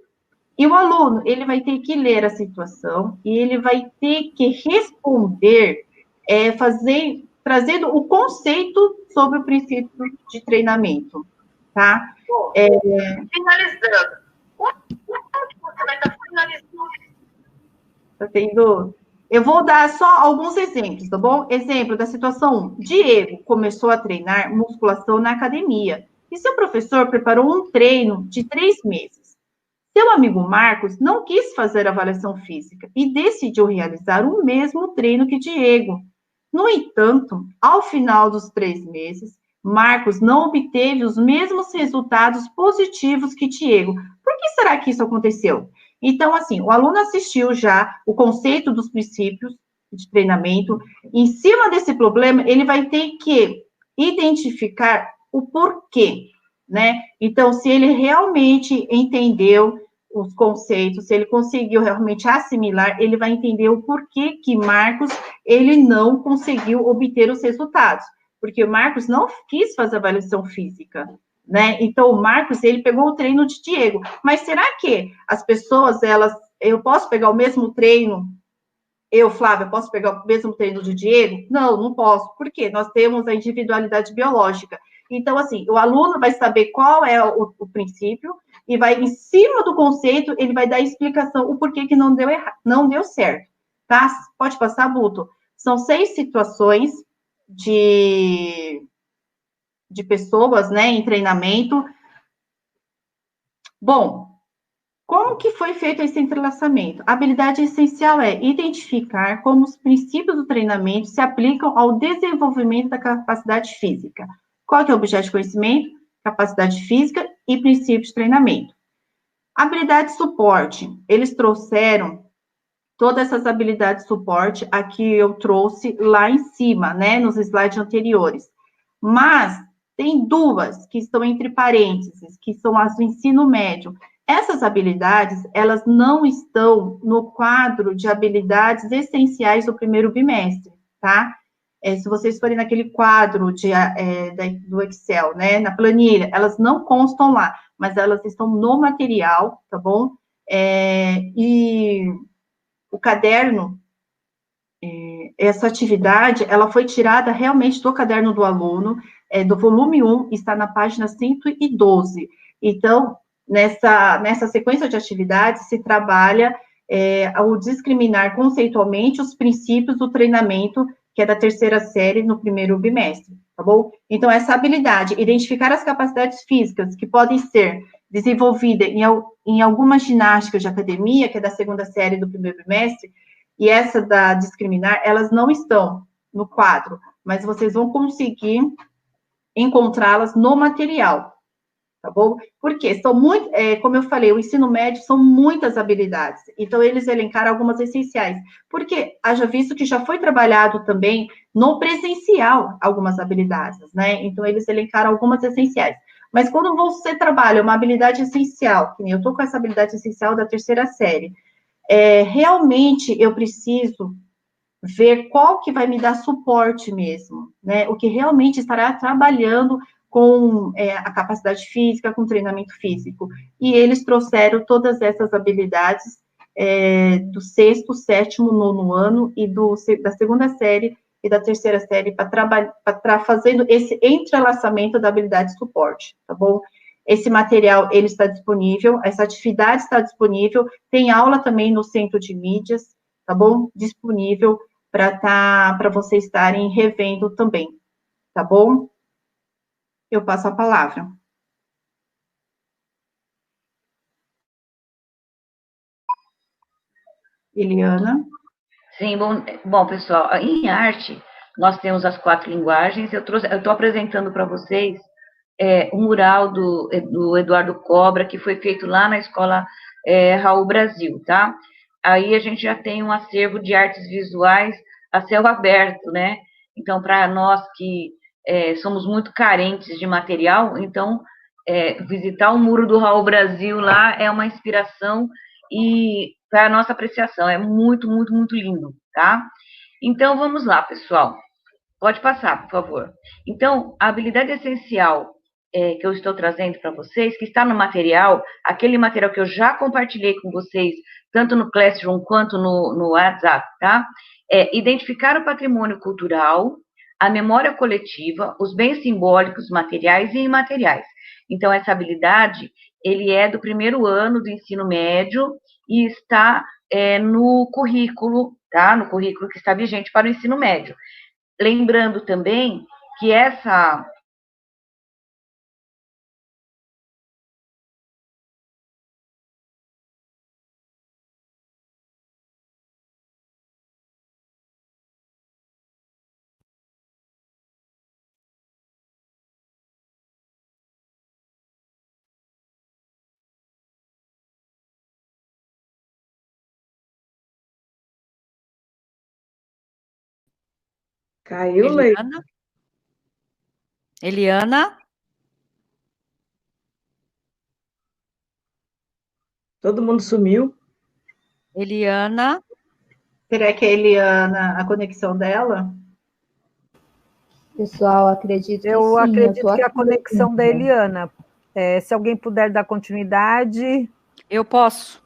E o aluno, ele vai ter que ler a situação e ele vai ter que responder, trazendo o conceito sobre o princípio de treinamento, tá? Finalizando. Como você vai estar finalizando? Tá tendo... Eu vou dar só alguns exemplos, tá bom? Exemplo da situação 1. Diego começou a treinar musculação na academia e seu professor preparou um treino de 3 meses. Seu amigo Marcos não quis fazer avaliação física e decidiu realizar o mesmo treino que Diego. No entanto, ao final dos 3 meses, Marcos não obteve os mesmos resultados positivos que Diego. Por que será que isso aconteceu? Então, assim, o aluno assistiu já o conceito dos princípios de treinamento. Em cima desse problema, ele vai ter que identificar o porquê, né? Então, se ele realmente entendeu os conceitos, se ele conseguiu realmente assimilar, ele vai entender o porquê que Marcos, ele não conseguiu obter os resultados. Porque o Marcos não quis fazer avaliação física, né? Então, o Marcos, ele pegou o treino de Diego. Mas será que as pessoas, eu posso pegar o mesmo treino, Flávia, posso pegar o mesmo treino de Diego? Não, não posso. Por quê? Nós temos a individualidade biológica. Então, assim, o aluno vai saber qual é o princípio e vai, em cima do conceito, ele vai dar a explicação, o porquê que não deu certo, tá? Pode passar, Buto. São 6 situações de pessoas, né, em treinamento. Bom, como que foi feito esse entrelaçamento? A habilidade essencial é identificar como os princípios do treinamento se aplicam ao desenvolvimento da capacidade física. Qual que é o objeto de conhecimento? Capacidade física e princípios de treinamento. Habilidade de suporte. Eles trouxeram todas essas habilidades de suporte, aqui eu trouxe lá em cima, né, nos slides anteriores. Mas tem 2 que estão entre parênteses, que são as do ensino médio. Essas habilidades, elas não estão no quadro de habilidades essenciais do primeiro bimestre, tá? Se vocês forem naquele quadro do Excel, né, na planilha, elas não constam lá, mas elas estão no material, tá bom? E o caderno, essa atividade, ela foi tirada realmente do caderno do aluno, do volume 1, está na página 112. Então, nessa sequência de atividades, se trabalha ao discriminar conceitualmente os princípios do treinamento, que é da 3ª série no primeiro bimestre, tá bom? Então, essa habilidade, identificar as capacidades físicas que podem ser desenvolvidas em alguma ginástica de academia, que é da 2ª série do primeiro bimestre, e essa da discriminar, elas não estão no quadro, mas vocês vão conseguir encontrá-las no material. tá bom? Porque são muito, como eu falei, o ensino médio são muitas habilidades, então eles elencaram algumas essenciais, porque haja visto que já foi trabalhado também no presencial algumas habilidades, né? Então eles elencaram algumas essenciais. Mas quando você trabalha uma habilidade essencial, que nem eu estou com essa habilidade essencial da terceira série, realmente eu preciso ver qual que vai me dar suporte mesmo, né? O que realmente estará trabalhando com a capacidade física, com treinamento físico. E eles trouxeram todas essas habilidades do sexto, sétimo, nono ano e da segunda série e da terceira série para fazendo esse entrelaçamento da habilidade de suporte, tá bom? Esse material, ele está disponível, essa atividade está disponível, tem aula também no Centro de Mídias, tá bom? Disponível para vocês estarem revendo também, tá bom? Eu passo a palavra. Eliana? Sim, bom, pessoal, em arte, nós temos as 4 linguagens. Eu estou apresentando para vocês um mural do Eduardo Cobra, que foi feito lá na escola Raul Brasil, tá? Aí a gente já tem um acervo de artes visuais a céu aberto, né? Então, para nós que somos muito carentes de material, então, visitar o muro do Raul Brasil lá é uma inspiração e para a nossa apreciação, é muito, muito, muito lindo, tá? Então, vamos lá, pessoal. Pode passar, por favor. Então, a habilidade essencial que eu estou trazendo para vocês, que está no material, aquele material que eu já compartilhei com vocês, tanto no Classroom quanto no WhatsApp, tá? Identificar o patrimônio cultural, a memória coletiva, os bens simbólicos, materiais e imateriais. Então, essa habilidade, ele é do primeiro ano do ensino médio e está no currículo, tá? No currículo que está vigente para o ensino médio. Lembrando também que essa... Caiu, Lei. Eliana? Todo mundo sumiu. Eliana? Será que a Eliana, a conexão dela? Pessoal, acredito que Eu sim. acredito que a conexão da né? Eliana. Se alguém puder dar continuidade. Eu posso.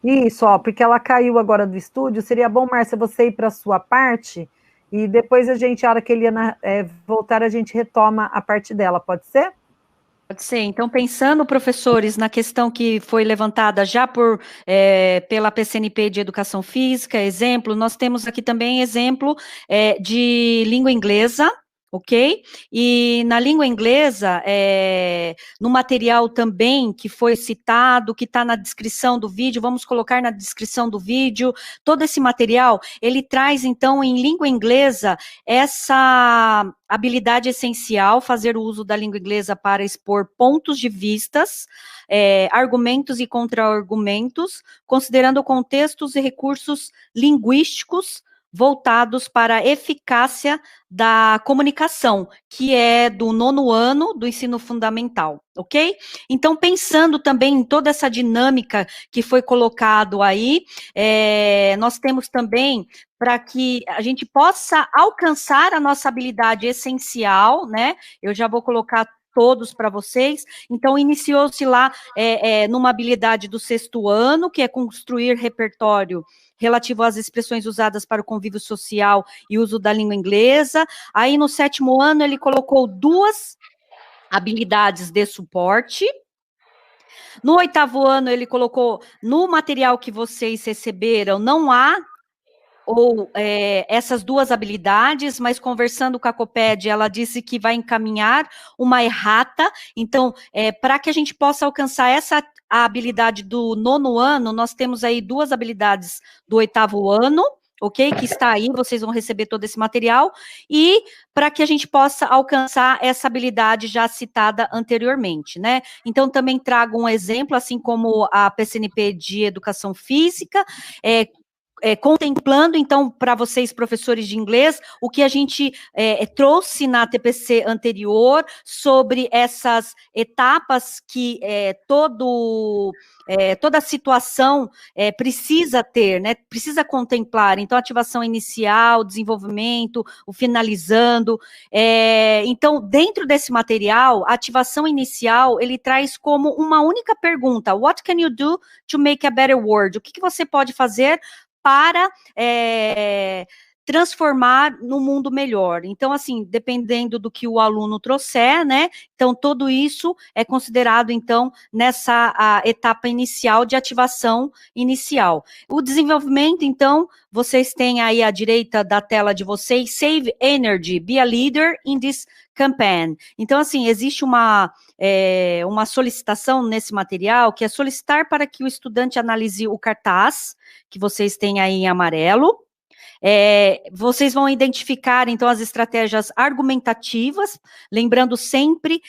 Isso, porque ela caiu agora do estúdio. Seria bom, Márcia, você ir para a sua parte e depois a hora que a Eliana voltar, a gente retoma a parte dela, pode ser? Pode ser. Então, pensando, professores, na questão que foi levantada já pela PCNP de Educação Física, exemplo, nós temos aqui também exemplo de língua inglesa, ok? E na língua inglesa, no material também que foi citado, que está na descrição do vídeo, vamos colocar na descrição do vídeo, todo esse material, ele traz, então, em língua inglesa, essa habilidade essencial, fazer o uso da língua inglesa para expor pontos de vistas, argumentos e contra-argumentos, considerando contextos e recursos linguísticos voltados para a eficácia da comunicação, que é do nono ano do ensino fundamental, ok? Então, pensando também em toda essa dinâmica que foi colocado aí, nós temos também, para que a gente possa alcançar a nossa habilidade essencial, né? Eu já vou colocar todos para vocês. Então, iniciou-se lá numa habilidade do sexto ano, que é construir repertório relativo às expressões usadas para o convívio social e uso da língua inglesa. Aí, no sétimo ano, ele colocou 2 habilidades de suporte. No oitavo ano, ele colocou, no material que vocês receberam, não há essas 2 habilidades, mas conversando com a Coped, ela disse que vai encaminhar uma errata. Então, para que a gente possa alcançar a habilidade do nono ano, nós temos aí 2 habilidades do oitavo ano, ok? Que está aí, vocês vão receber todo esse material, e para que a gente possa alcançar essa habilidade já citada anteriormente, né? Então, também trago um exemplo, assim como a PCNP de Educação Física, contemplando, então, para vocês, professores de inglês, o que a gente trouxe na TPC anterior sobre essas etapas que toda situação precisa ter, né? Precisa contemplar. Então, ativação inicial, desenvolvimento, o finalizando. Então, dentro desse material, a ativação inicial, ele traz como uma única pergunta: What can you do to make a better world? O que você pode fazer para transformar no mundo melhor? Então, assim, dependendo do que o aluno trouxer, né, então tudo isso é considerado, então, nessa etapa inicial de ativação inicial. O desenvolvimento, então, vocês têm aí à direita da tela de vocês, Save Energy, Be a Leader in this Campaign. Então, assim, existe uma solicitação nesse material, que é solicitar para que o estudante analise o cartaz, que vocês têm aí em amarelo. Vocês vão identificar, então, as estratégias argumentativas, lembrando sempre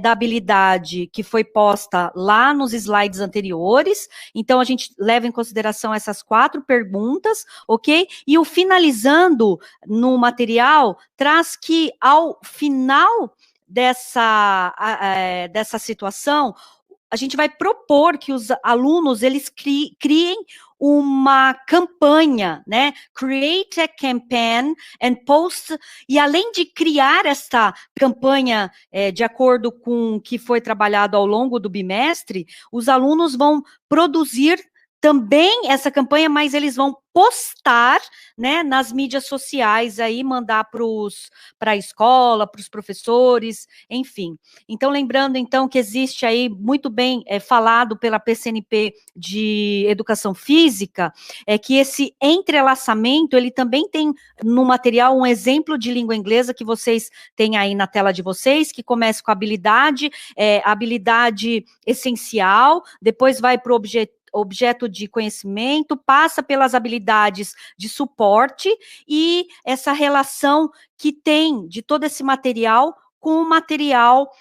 da habilidade que foi posta lá nos slides anteriores. Então, a gente leva em consideração essas 4 perguntas, ok? E o finalizando no material traz que, ao final dessa situação, a gente vai propor que os alunos, eles criem uma campanha, né? Create a campaign and post, e além de criar esta campanha de acordo com o que foi trabalhado ao longo do bimestre, os alunos vão produzir também essa campanha, mas eles vão postar, né, nas mídias sociais, aí mandar para a escola, para os professores, enfim. Então, lembrando, então, que existe aí, muito bem falado pela PCNP de Educação Física, que esse entrelaçamento, ele também tem no material um exemplo de língua inglesa que vocês têm aí na tela de vocês, que começa com a habilidade essencial, depois vai para o objeto de conhecimento, passa pelas habilidades de suporte e essa relação que tem de todo esse material com o material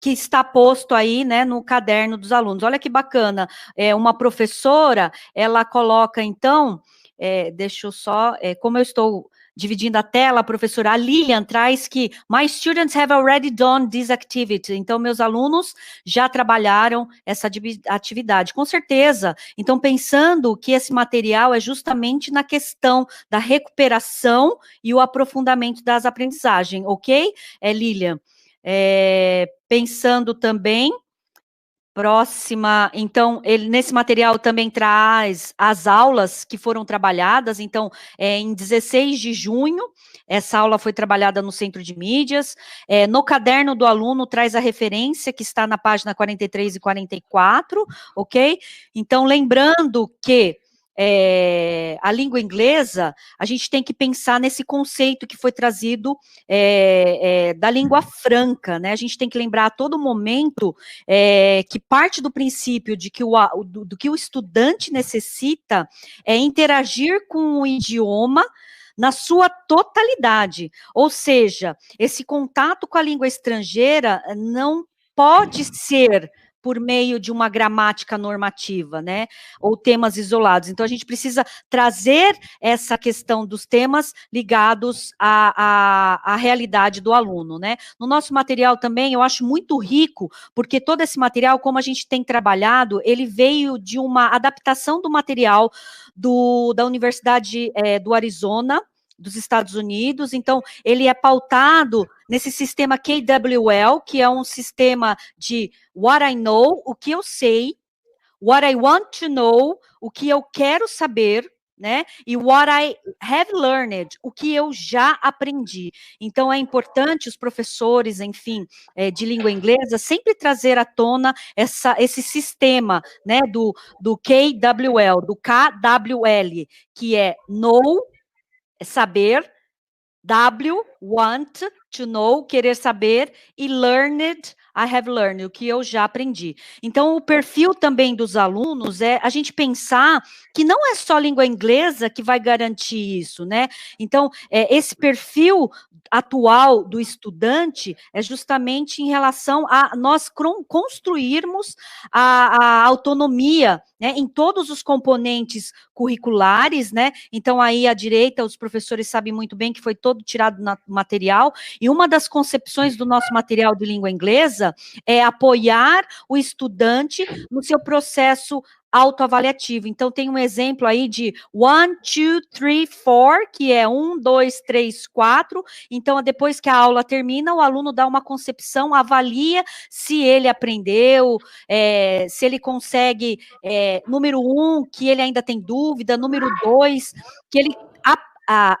que está posto aí, né, no caderno dos alunos. Olha que bacana, uma professora, ela coloca, então, deixa eu só, como eu estou dividindo a tela, a professora Lilian traz que my students have already done this activity. Então, meus alunos já trabalharam essa atividade. Com certeza. Então, pensando que esse material é justamente na questão da recuperação e o aprofundamento das aprendizagens, ok, Lilian? Pensando também, próxima, então, nesse material também traz as aulas que foram trabalhadas, então, em 16 de junho, essa aula foi trabalhada no Centro de Mídias, no caderno do aluno traz a referência que está na página 43 e 44, ok? Então, lembrando que a língua inglesa, a gente tem que pensar nesse conceito que foi trazido da língua franca, né? A gente tem que lembrar a todo momento que parte do princípio de que do que o estudante necessita é interagir com o idioma na sua totalidade, ou seja, esse contato com a língua estrangeira não pode ser por meio de uma gramática normativa, né, ou temas isolados. Então, a gente precisa trazer essa questão dos temas ligados à realidade do aluno, né. No nosso material também, eu acho muito rico, porque todo esse material, como a gente tem trabalhado, ele veio de uma adaptação do material da Universidade do Arizona, dos Estados Unidos, então ele é pautado nesse sistema KWL, que é um sistema de what I know, o que eu sei, what I want to know, o que eu quero saber, né, e what I have learned, o que eu já aprendi. Então é importante os professores, enfim, de língua inglesa, sempre trazer à tona esse sistema, né, do KWL, do KWL, que é know, saber, want to know, querer saber, e learned, I have learned, o que eu já aprendi. Então, o perfil também dos alunos é a gente pensar que não é só língua inglesa que vai garantir isso, né? Então, esse perfil atual do estudante é justamente em relação a nós construirmos a autonomia, né, em todos os componentes curriculares, né? Então, aí à direita, os professores sabem muito bem que foi todo tirado no material, e uma das concepções do nosso material de língua inglesa é apoiar o estudante no seu processo autoavaliativo. Então, tem um exemplo aí de 1, 2, 3, 4, que é 1, 2, 3, 4. Então, depois que a aula termina, o aluno dá uma concepção, avalia se ele aprendeu, se ele consegue, número 1, que ele ainda tem dúvida, número 2, que ele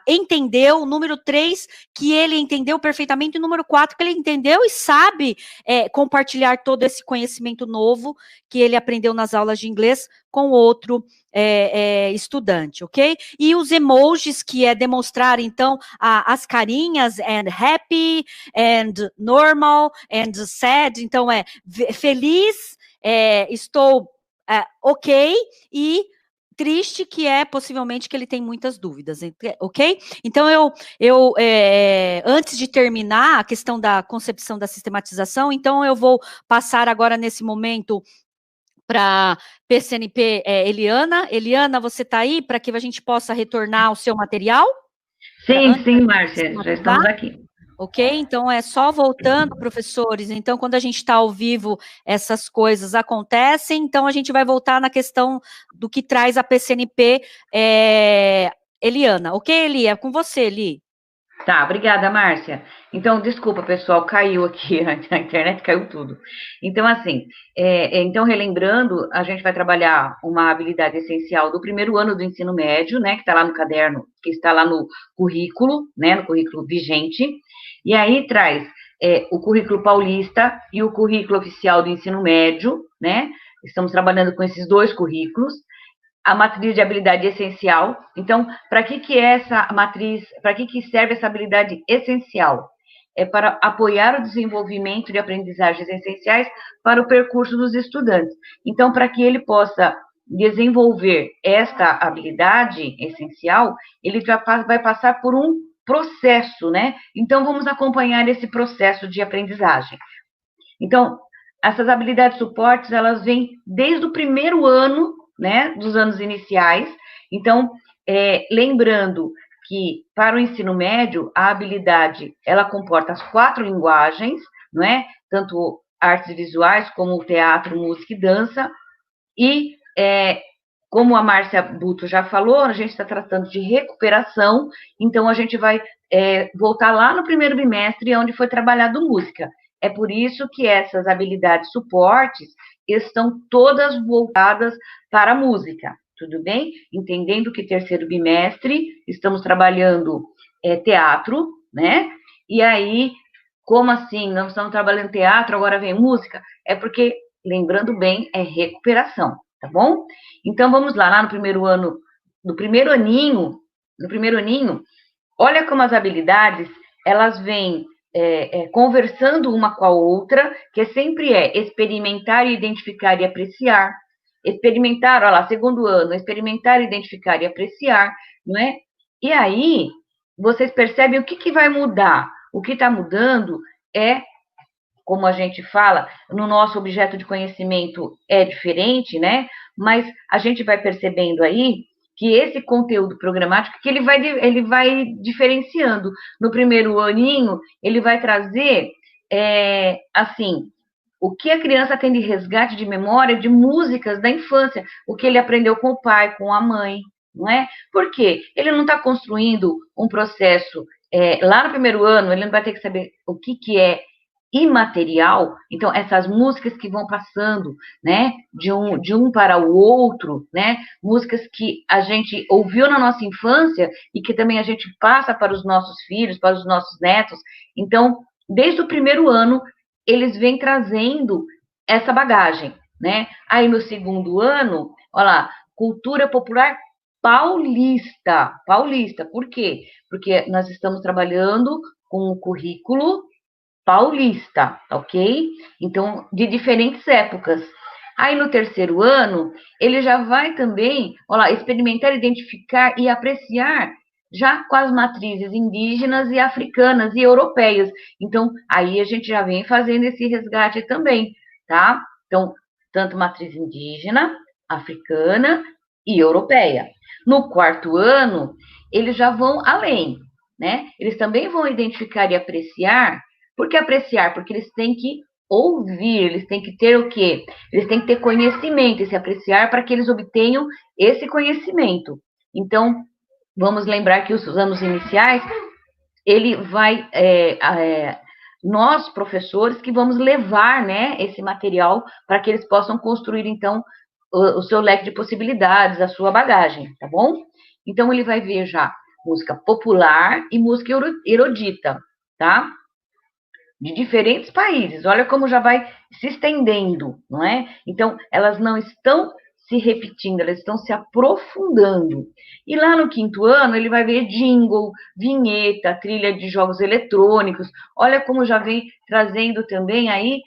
entendeu, número 3, que ele entendeu perfeitamente, e número 4, que ele entendeu e sabe compartilhar todo esse conhecimento novo que ele aprendeu nas aulas de inglês com outro estudante, ok? E os emojis, que é demonstrar, então, as carinhas, and happy, and normal, and sad, então feliz, estou ok, e triste, que é possivelmente que ele tem muitas dúvidas, ok? Então, eu antes de terminar a questão da concepção da sistematização, então eu vou passar agora nesse momento para PCNP Eliana. Eliana, você está aí para que a gente possa retornar o seu material? Sim, Márcia, já estamos aqui. Ok? Então, é só voltando, professores. Então, quando a gente está ao vivo, essas coisas acontecem. Então, a gente vai voltar na questão do que traz a PCNP Eliana. Ok, Eli? É com você, Eli. Tá, obrigada, Márcia. Então, desculpa, pessoal, caiu aqui, a internet caiu tudo. Então, assim, então, relembrando, a gente vai trabalhar uma habilidade essencial do primeiro ano do ensino médio, né, que está lá no caderno, que está lá no currículo, né, no currículo vigente, e aí traz o currículo paulista e o currículo oficial do ensino médio, né, estamos trabalhando com esses dois currículos, a matriz de habilidade essencial. Então, para que é essa matriz, para que serve essa habilidade essencial? É para apoiar o desenvolvimento de aprendizagens essenciais para o percurso dos estudantes. Então, para que ele possa desenvolver esta habilidade essencial, ele vai passar por um processo, né? Então, vamos acompanhar esse processo de aprendizagem. Então, essas habilidades suportes, elas vêm desde o primeiro ano, né, dos anos iniciais. Então, lembrando que para o ensino médio, a habilidade, ela comporta as 4 linguagens, não é? Tanto artes visuais, como o teatro, música e dança. E, como a Márcia Buto já falou, a gente está tratando de recuperação, então a gente vai voltar lá no primeiro bimestre, onde foi trabalhado música. É por isso que essas habilidades suportes estão todas voltadas para a música, tudo bem? Entendendo que terceiro bimestre estamos trabalhando teatro, né? E aí, como assim? Nós estamos trabalhando teatro, agora vem música? É porque, lembrando bem, é recuperação, tá bom? Então, vamos lá no primeiro ano, no primeiro aninho, olha como as habilidades, elas vêm conversando uma com a outra, que sempre experimentar, identificar e apreciar. Experimentar, olha lá, segundo ano, experimentar, identificar e apreciar, não é? E aí, vocês percebem o que vai mudar? O que está mudando é, como a gente fala, no nosso objeto de conhecimento é diferente, né? Mas a gente vai percebendo aí que esse conteúdo programático, que ele vai diferenciando. No primeiro aninho, ele vai trazer, assim, o que a criança tem de resgate de memória de músicas da infância, o que ele aprendeu com o pai, com a mãe, não é? Por quê? Ele não está construindo um processo, lá no primeiro ano, ele não vai ter que saber o que é imaterial, então essas músicas que vão passando, né, de um para o outro, né, músicas que a gente ouviu na nossa infância e que também a gente passa para os nossos filhos, para os nossos netos. Então, desde o primeiro ano, eles vêm trazendo essa bagagem, né? Aí no segundo ano, olha lá, cultura popular paulista. Por quê? Porque nós estamos trabalhando com o currículo paulista, ok? Então, de diferentes épocas. Aí, no terceiro ano, ele já vai também, olha lá, experimentar, identificar e apreciar já com as matrizes indígenas e africanas e europeias. Então, aí a gente já vem fazendo esse resgate também, tá? Então, tanto matriz indígena, africana e europeia. No quarto ano, eles já vão além, né? Eles também vão identificar e apreciar. Por que apreciar? Porque eles têm que ouvir, eles têm que ter o quê? Eles têm que ter conhecimento e se apreciar para que eles obtenham esse conhecimento. Então, vamos lembrar que os anos iniciais, ele vai, nós, professores, que vamos levar, né, esse material para que eles possam construir, então, o seu leque de possibilidades, a sua bagagem, tá bom? Então, ele vai ver já música popular e música erudita, tá? De diferentes países. Olha como já vai se estendendo, não é? Então, elas não estão se repetindo, elas estão se aprofundando. E lá no quinto ano, ele vai ver jingle, vinheta, trilha de jogos eletrônicos. Olha como já vem trazendo também aí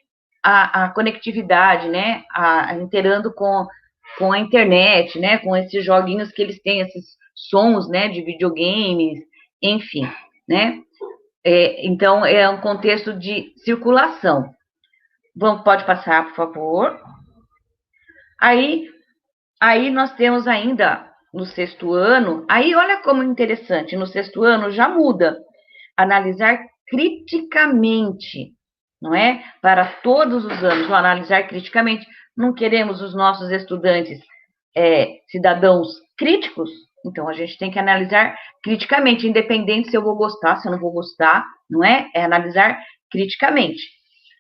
a conectividade, né? Interando com a internet, né? Com esses joguinhos que eles têm, esses sons, né? De videogames, enfim, né? Então, é um contexto de circulação. Pode passar, por favor. Aí nós temos ainda, no sexto ano, aí olha como interessante, no sexto ano já muda. Analisar criticamente, não é? Para todos os anos, o analisar criticamente. Não queremos os nossos estudantes cidadãos críticos? Então, a gente tem que analisar criticamente, independente se eu vou gostar, se eu não vou gostar, não é? É analisar criticamente.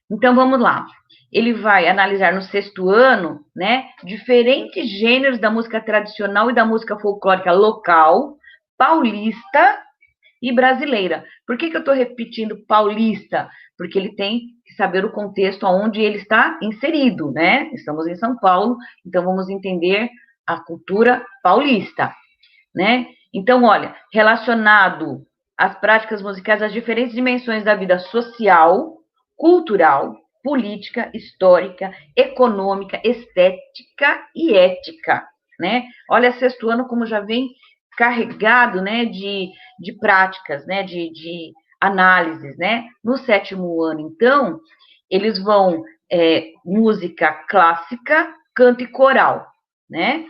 Então, vamos lá. Ele vai analisar no sexto ano, né, diferentes gêneros da música tradicional e da música folclórica local, paulista e brasileira. Por que eu estou repetindo paulista? Porque ele tem que saber o contexto onde ele está inserido, né? Estamos em São Paulo, então vamos entender a cultura paulista, né? Então, olha, relacionado às práticas musicais, às diferentes dimensões da vida social, cultural, política, histórica, econômica, estética e ética, né? Olha, sexto ano como já vem carregado, né, de práticas, né, de análises, né? No sétimo ano, então, eles vão música clássica, canto e coral, né?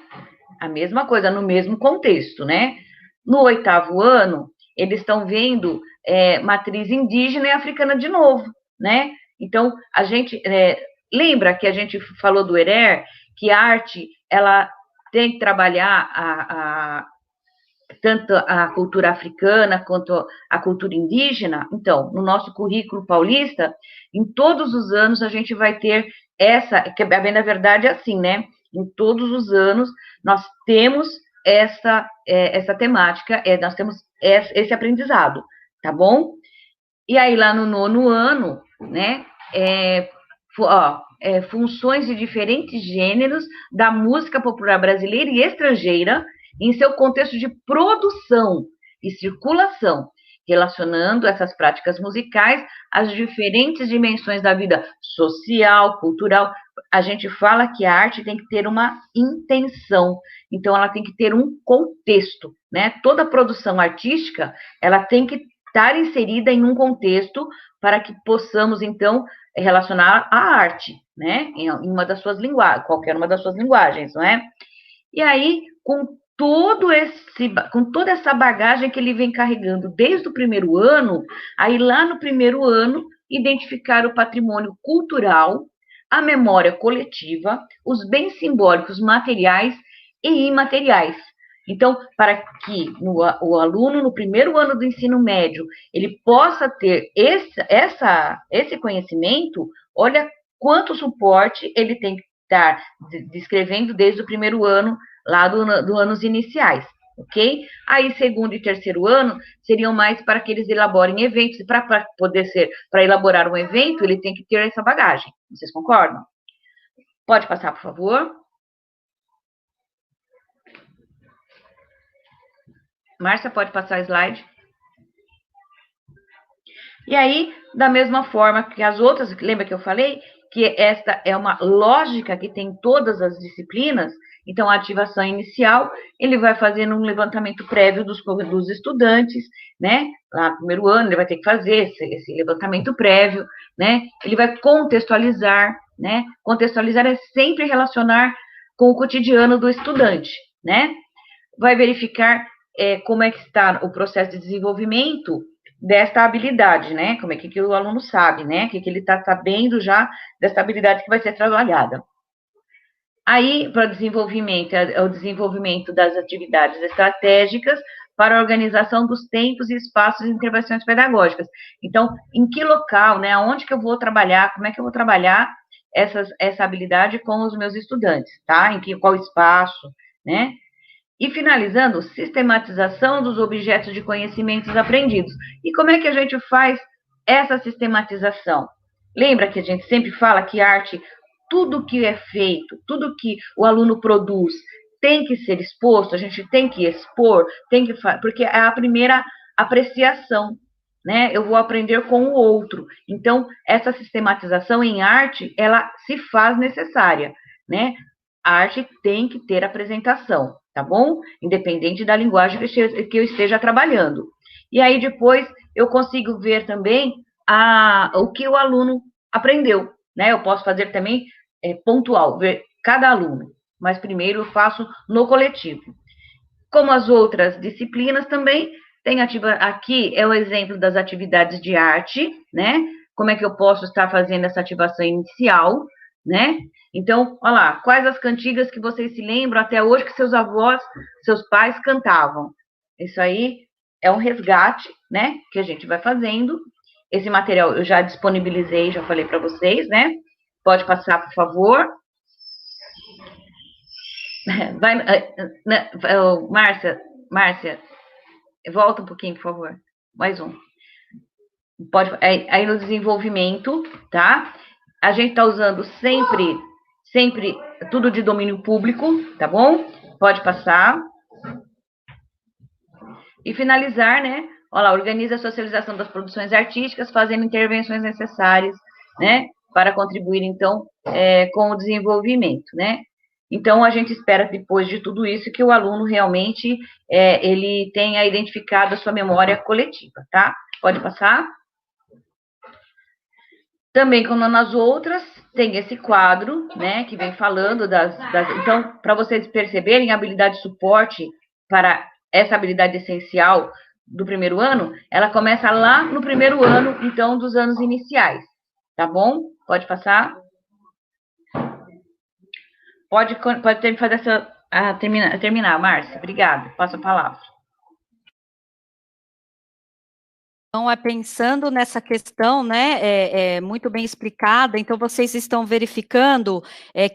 A mesma coisa, no mesmo contexto, né? No oitavo ano, eles estão vendo matriz indígena e africana de novo, né? Então, a gente lembra que a gente falou do Erer, que a arte, ela tem que trabalhar tanto a cultura africana quanto a cultura indígena. Então, no nosso currículo paulista, em todos os anos a gente vai ter que bem na verdade é assim, né? Em todos os anos nós temos essa temática, nós temos esse aprendizado, tá bom? E aí lá no nono ano, né? Funções de diferentes gêneros da música popular brasileira e estrangeira em seu contexto de produção e circulação, relacionando essas práticas musicais às diferentes dimensões da vida social, cultural. A gente fala que a arte tem que ter uma intenção, então ela tem que ter um contexto, né? Toda produção artística, ela tem que estar inserida em um contexto para que possamos, então, relacionar a arte, né? Em uma das suas linguagens, qualquer uma das suas linguagens, não é? E aí, com toda essa bagagem que ele vem carregando desde o primeiro ano, aí lá no primeiro ano, identificar o patrimônio cultural, a memória coletiva, os bens simbólicos materiais e imateriais. Então, para que o aluno, no primeiro ano do ensino médio, ele possa ter esse conhecimento, olha quanto suporte ele tem que estar descrevendo desde o primeiro ano, lá dos anos iniciais, ok? Aí, segundo e terceiro ano, seriam mais para que eles elaborem eventos, e para elaborar um evento, ele tem que ter essa bagagem. Vocês concordam? Pode passar, por favor. Márcia, pode passar o slide. E aí, da mesma forma que as outras, lembra que eu falei que esta é uma lógica que tem todas as disciplinas? Então, a ativação inicial, ele vai fazendo um levantamento prévio dos estudantes, né? Lá no primeiro ano, ele vai ter que fazer esse levantamento prévio, né? Ele vai contextualizar, né? Contextualizar é sempre relacionar com o cotidiano do estudante, né? Vai verificar como é que está o processo de desenvolvimento desta habilidade, né? Como é que o aluno sabe, né? O que ele está sabendo já dessa habilidade que vai ser trabalhada. Aí, para desenvolvimento, é o desenvolvimento das atividades estratégicas para a organização dos tempos e espaços de intervenções pedagógicas. Então, em que local, né? Aonde que eu vou trabalhar? Como é que eu vou trabalhar essa habilidade com os meus estudantes, tá? Qual espaço, né? E finalizando, sistematização dos objetos de conhecimentos aprendidos. E como é que a gente faz essa sistematização? Lembra que a gente sempre fala que arte, tudo que é feito, tudo que o aluno produz, tem que ser exposto, a gente tem que expor, porque é a primeira apreciação, né? Eu vou aprender com o outro. Então, essa sistematização em arte, ela se faz necessária, né? A arte tem que ter apresentação, tá bom? Independente da linguagem que eu esteja trabalhando. E aí, depois, eu consigo ver também o que o aluno aprendeu, né? Eu posso fazer também pontual, ver cada aluno, mas primeiro eu faço no coletivo. Como as outras disciplinas também, aqui é o exemplo das atividades de arte, né? Como é que eu posso estar fazendo essa ativação inicial, né? Então, olha lá, quais as cantigas que vocês se lembram até hoje que seus avós, seus pais cantavam? Isso aí é um resgate, né? Que a gente vai fazendo. Esse material eu já disponibilizei, já falei para vocês, né? Pode passar, por favor. Márcia, volta um pouquinho, por favor. Mais um. Aí no desenvolvimento, tá? A gente está usando sempre tudo de domínio público, tá bom? Pode passar. E finalizar, né? Olha lá, organiza a socialização das produções artísticas, fazendo intervenções necessárias, né? Para contribuir, então, com o desenvolvimento, né? Então, a gente espera, depois de tudo isso, que o aluno realmente ele tenha identificado a sua memória coletiva, tá? Pode passar. Também, como nas outras, tem esse quadro, né, que vem falando Então, para vocês perceberem, a habilidade de suporte para essa habilidade essencial do primeiro ano, ela começa lá no primeiro ano, então, dos anos iniciais, tá bom? Pode passar. Pode fazer terminar, Márcia. Obrigada. Passa a palavra. Então, pensando nessa questão, né, muito bem explicada, então vocês estão verificando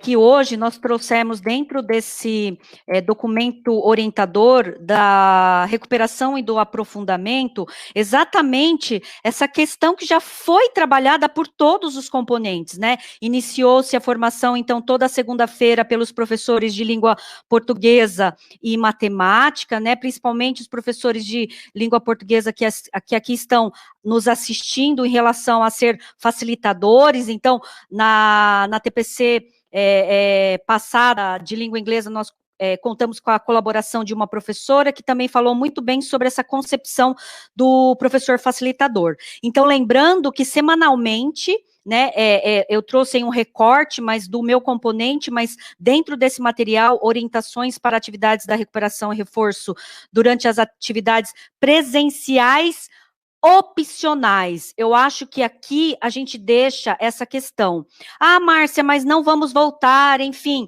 que hoje nós trouxemos dentro desse documento orientador da recuperação e do aprofundamento, exatamente essa questão que já foi trabalhada por todos os componentes, né? Iniciou-se a formação, então, toda segunda-feira pelos professores de língua portuguesa e matemática, né? Principalmente os professores de língua portuguesa que aqui estão nos assistindo em relação a ser facilitadores. Então, na TPC passada de língua inglesa, nós contamos com a colaboração de uma professora que também falou muito bem sobre essa concepção do professor facilitador. Então, lembrando que semanalmente, né, eu trouxe um recorte, mas do meu componente, mas dentro desse material, orientações para atividades da recuperação e reforço durante as atividades presenciais opcionais. Eu acho que aqui a gente deixa essa questão. Ah, Márcia, mas não vamos voltar, enfim,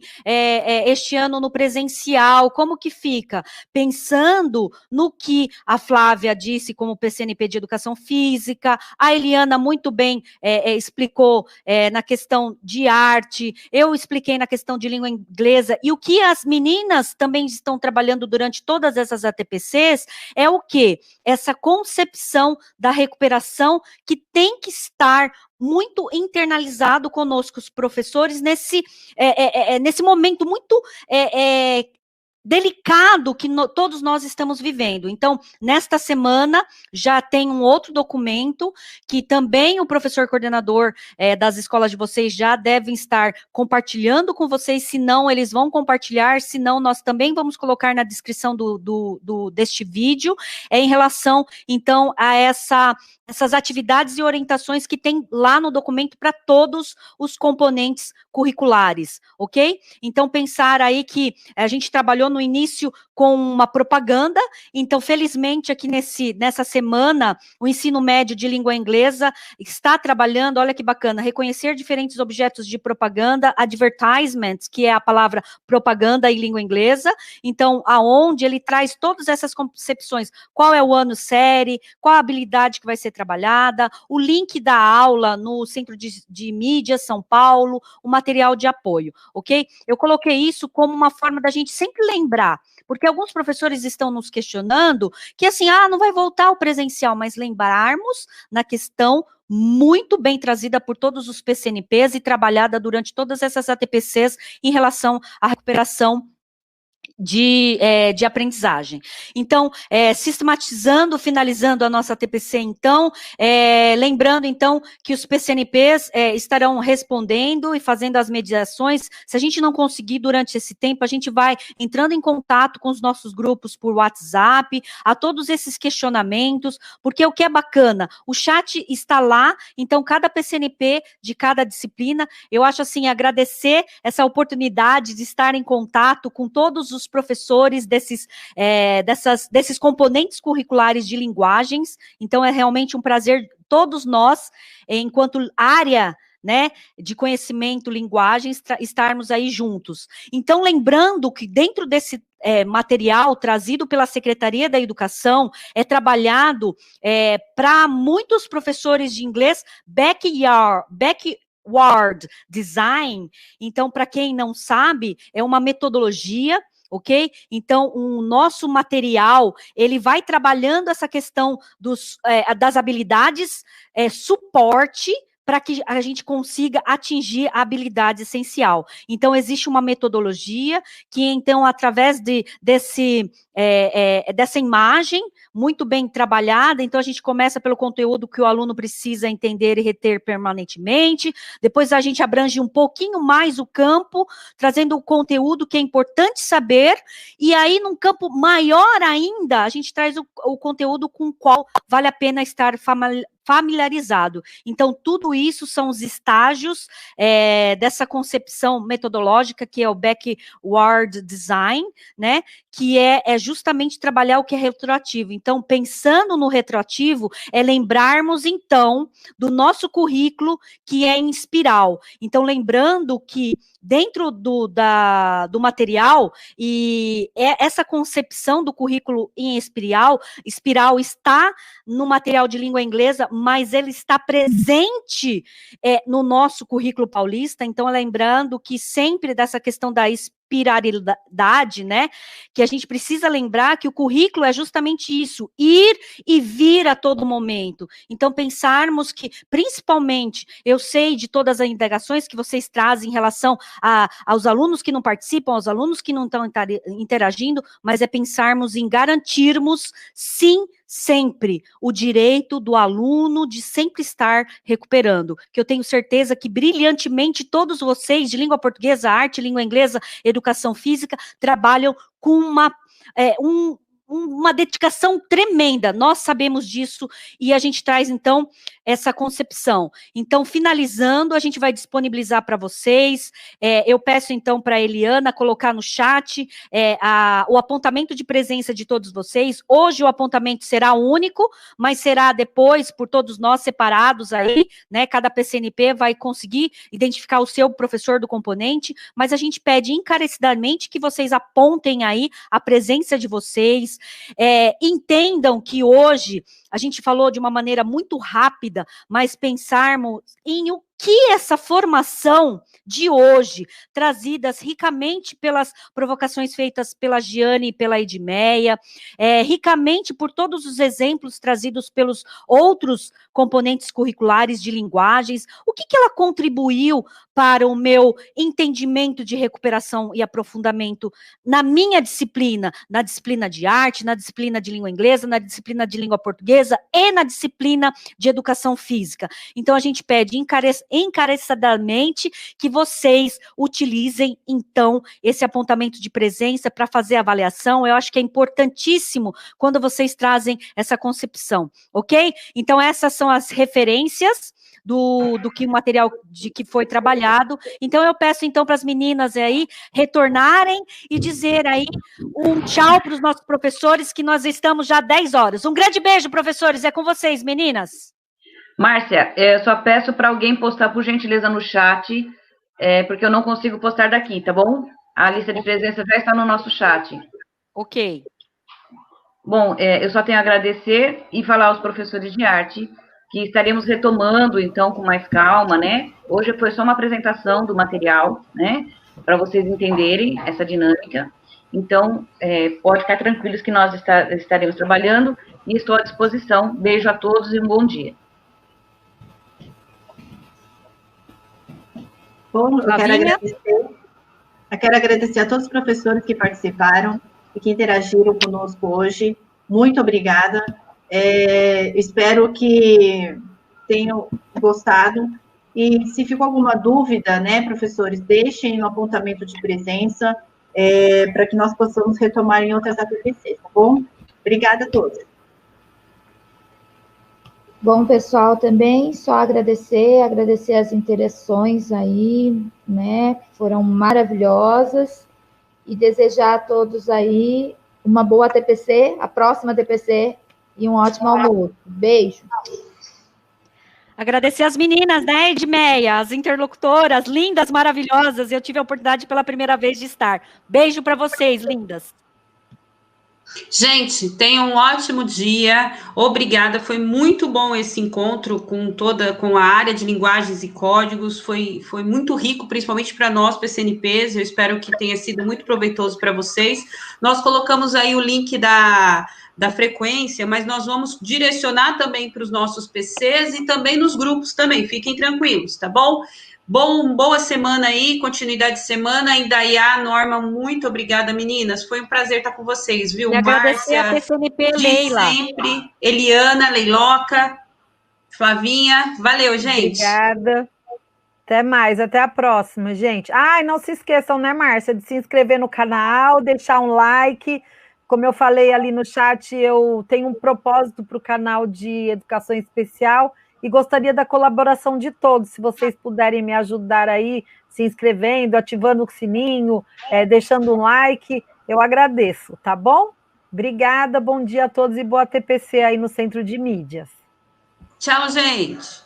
este ano no presencial, como que fica? Pensando no que a Flávia disse como PCNP de Educação Física, a Eliana muito bem explicou na questão de arte, eu expliquei na questão de língua inglesa, e o que as meninas também estão trabalhando durante todas essas ATPCs é o quê? Essa concepção da recuperação que tem que estar muito internalizado conosco, os professores, nesse momento muito delicado que todos nós estamos vivendo. Então, nesta semana, já tem um outro documento que também o professor coordenador das escolas de vocês já devem estar compartilhando com vocês, se não, eles vão compartilhar, se não, nós também vamos colocar na descrição deste vídeo, em relação, então, a essas atividades e orientações que tem lá no documento para todos os componentes curriculares, ok? Então, pensar aí que a gente trabalhou no início com uma propaganda, então, felizmente, aqui nessa semana, o ensino médio de língua inglesa está trabalhando, olha que bacana, reconhecer diferentes objetos de propaganda, advertisements, que é a palavra propaganda em língua inglesa, então, aonde ele traz todas essas concepções, qual é o ano série, qual a habilidade que vai ser trabalhada, o link da aula no Centro de Mídia São Paulo, o material de apoio, ok? Eu coloquei isso como uma forma da gente sempre lembrar, porque alguns professores estão nos questionando que assim, não vai voltar ao presencial, mas lembrarmos na questão muito bem trazida por todos os PCNPs e trabalhada durante todas essas ATPCs em relação à recuperação de aprendizagem. Então, sistematizando, finalizando a nossa TPC, então, lembrando, então, que os PCNPs estarão respondendo e fazendo as mediações. Se a gente não conseguir durante esse tempo, a gente vai entrando em contato com os nossos grupos por WhatsApp, a todos esses questionamentos, porque o que é bacana, o chat está lá, então, cada PCNP de cada disciplina, eu acho assim, agradecer essa oportunidade de estar em contato com todos os professores desses componentes curriculares de linguagens, então é realmente um prazer todos nós, enquanto área, né, de conhecimento, linguagens, estarmos aí juntos. Então, lembrando que dentro desse material trazido pela Secretaria da Educação, é trabalhado para muitos professores de inglês, backward design. Então, para quem não sabe, é uma metodologia, ok? Então, o nosso material, ele vai trabalhando essa questão das habilidades, suporte, para que a gente consiga atingir a habilidade essencial. Então, existe uma metodologia que, então, através dessa imagem muito bem trabalhada, então a gente começa pelo conteúdo que o aluno precisa entender e reter permanentemente, depois a gente abrange um pouquinho mais o campo, trazendo o conteúdo que é importante saber, e aí num campo maior ainda, a gente traz o conteúdo com o qual vale a pena estar familiarizado. Então, tudo isso são os estágios dessa concepção metodológica, que é o backward design, né, que é justamente trabalhar o que é retroativo. Então, pensando no retroativo, é lembrarmos, então, do nosso currículo, que é em espiral. Então, lembrando que dentro do material, e essa concepção do currículo em espiral está no material de língua inglesa, mas ele está presente no nosso currículo paulista. Então, lembrando que sempre dessa questão da espiralidade, né, que a gente precisa lembrar que o currículo é justamente isso, ir e vir a todo momento. Então, pensarmos que, principalmente, eu sei de todas as indagações que vocês trazem em relação aos alunos que não participam, aos alunos que não estão interagindo, mas é pensarmos em garantirmos, sim, sempre, o direito do aluno de sempre estar recuperando, que eu tenho certeza que brilhantemente todos vocês de língua portuguesa, arte, língua inglesa, educação física, trabalham com uma dedicação tremenda, nós sabemos disso, e a gente traz, então, essa concepção. Então, finalizando, a gente vai disponibilizar para vocês, eu peço, então, para a Eliana colocar no chat o apontamento de presença de todos vocês. Hoje o apontamento será único, mas será depois, por todos nós, separados aí, né, cada PCNP vai conseguir identificar o seu professor do componente, mas a gente pede encarecidamente que vocês apontem aí a presença de vocês, entendam que hoje a gente falou de uma maneira muito rápida, mas pensarmos em o que essa formação de hoje, trazidas ricamente pelas provocações feitas pela Giane e pela Edmeia, ricamente por todos os exemplos trazidos pelos outros componentes curriculares de linguagens, o que ela contribuiu para o meu entendimento de recuperação e aprofundamento na minha disciplina, na disciplina de arte, na disciplina de língua inglesa, na disciplina de língua portuguesa e na disciplina de educação física. Então, a gente pede encarecidamente que vocês utilizem, então, esse apontamento de presença para fazer a avaliação. Eu acho que é importantíssimo quando vocês trazem essa concepção, ok? Então, essas são as referências do que o material de que foi trabalhado. Então, eu peço, então, para as meninas aí retornarem e dizer aí um tchau para os nossos professores, que nós estamos já 10 horas. Um grande beijo, professores, é com vocês, meninas. Márcia, eu só peço para alguém postar, por gentileza, no chat, porque eu não consigo postar daqui, tá bom? A lista de presença já está no nosso chat. Ok. Bom, eu só tenho a agradecer e falar aos professores de arte que estaremos retomando, então, com mais calma, né? Hoje foi só uma apresentação do material, né? Para vocês entenderem essa dinâmica. Então, pode ficar tranquilos que nós estaremos trabalhando e estou à disposição. Beijo a todos e um bom dia. Bom, eu quero agradecer a todos os professores que participaram e que interagiram conosco hoje. Muito obrigada. Espero que tenham gostado. E se ficou alguma dúvida, né, professores, deixem um apontamento de presença para que nós possamos retomar em outras APPCs, tá bom? Obrigada a todos. Bom, pessoal, também só agradecer as interações aí, né, que foram maravilhosas, e desejar a todos aí uma boa TPC, a próxima TPC, e um ótimo almoço. Beijo. Agradecer as meninas, né, Edmeia, as interlocutoras, lindas, maravilhosas. Eu tive a oportunidade pela primeira vez de estar. Beijo para vocês, lindas. Gente, tenham um ótimo dia. Obrigada. Foi muito bom esse encontro com a área de linguagens e códigos. Foi muito rico, principalmente para nós, PCNPs. Eu espero que tenha sido muito proveitoso para vocês. Nós colocamos aí o link da frequência, mas nós vamos direcionar também para os nossos PCs e também nos grupos também. Fiquem tranquilos, tá bom? Boa semana aí, continuidade de semana. Indaiá, Norma, muito obrigada, meninas. Foi um prazer estar com vocês, viu? E agradecer a PCNP Leila. Sempre, Eliana, Leiloca, Flavinha. Valeu, gente. Obrigada. Até mais, até a próxima, gente. E não se esqueçam, né, Márcia, de se inscrever no canal, deixar um like. Como eu falei ali no chat, eu tenho um propósito para o canal de educação especial e gostaria da colaboração de todos. Se vocês puderem me ajudar aí, se inscrevendo, ativando o sininho, deixando um like, eu agradeço, tá bom? Obrigada, bom dia a todos e boa TPC aí no Centro de Mídias. Tchau, gente.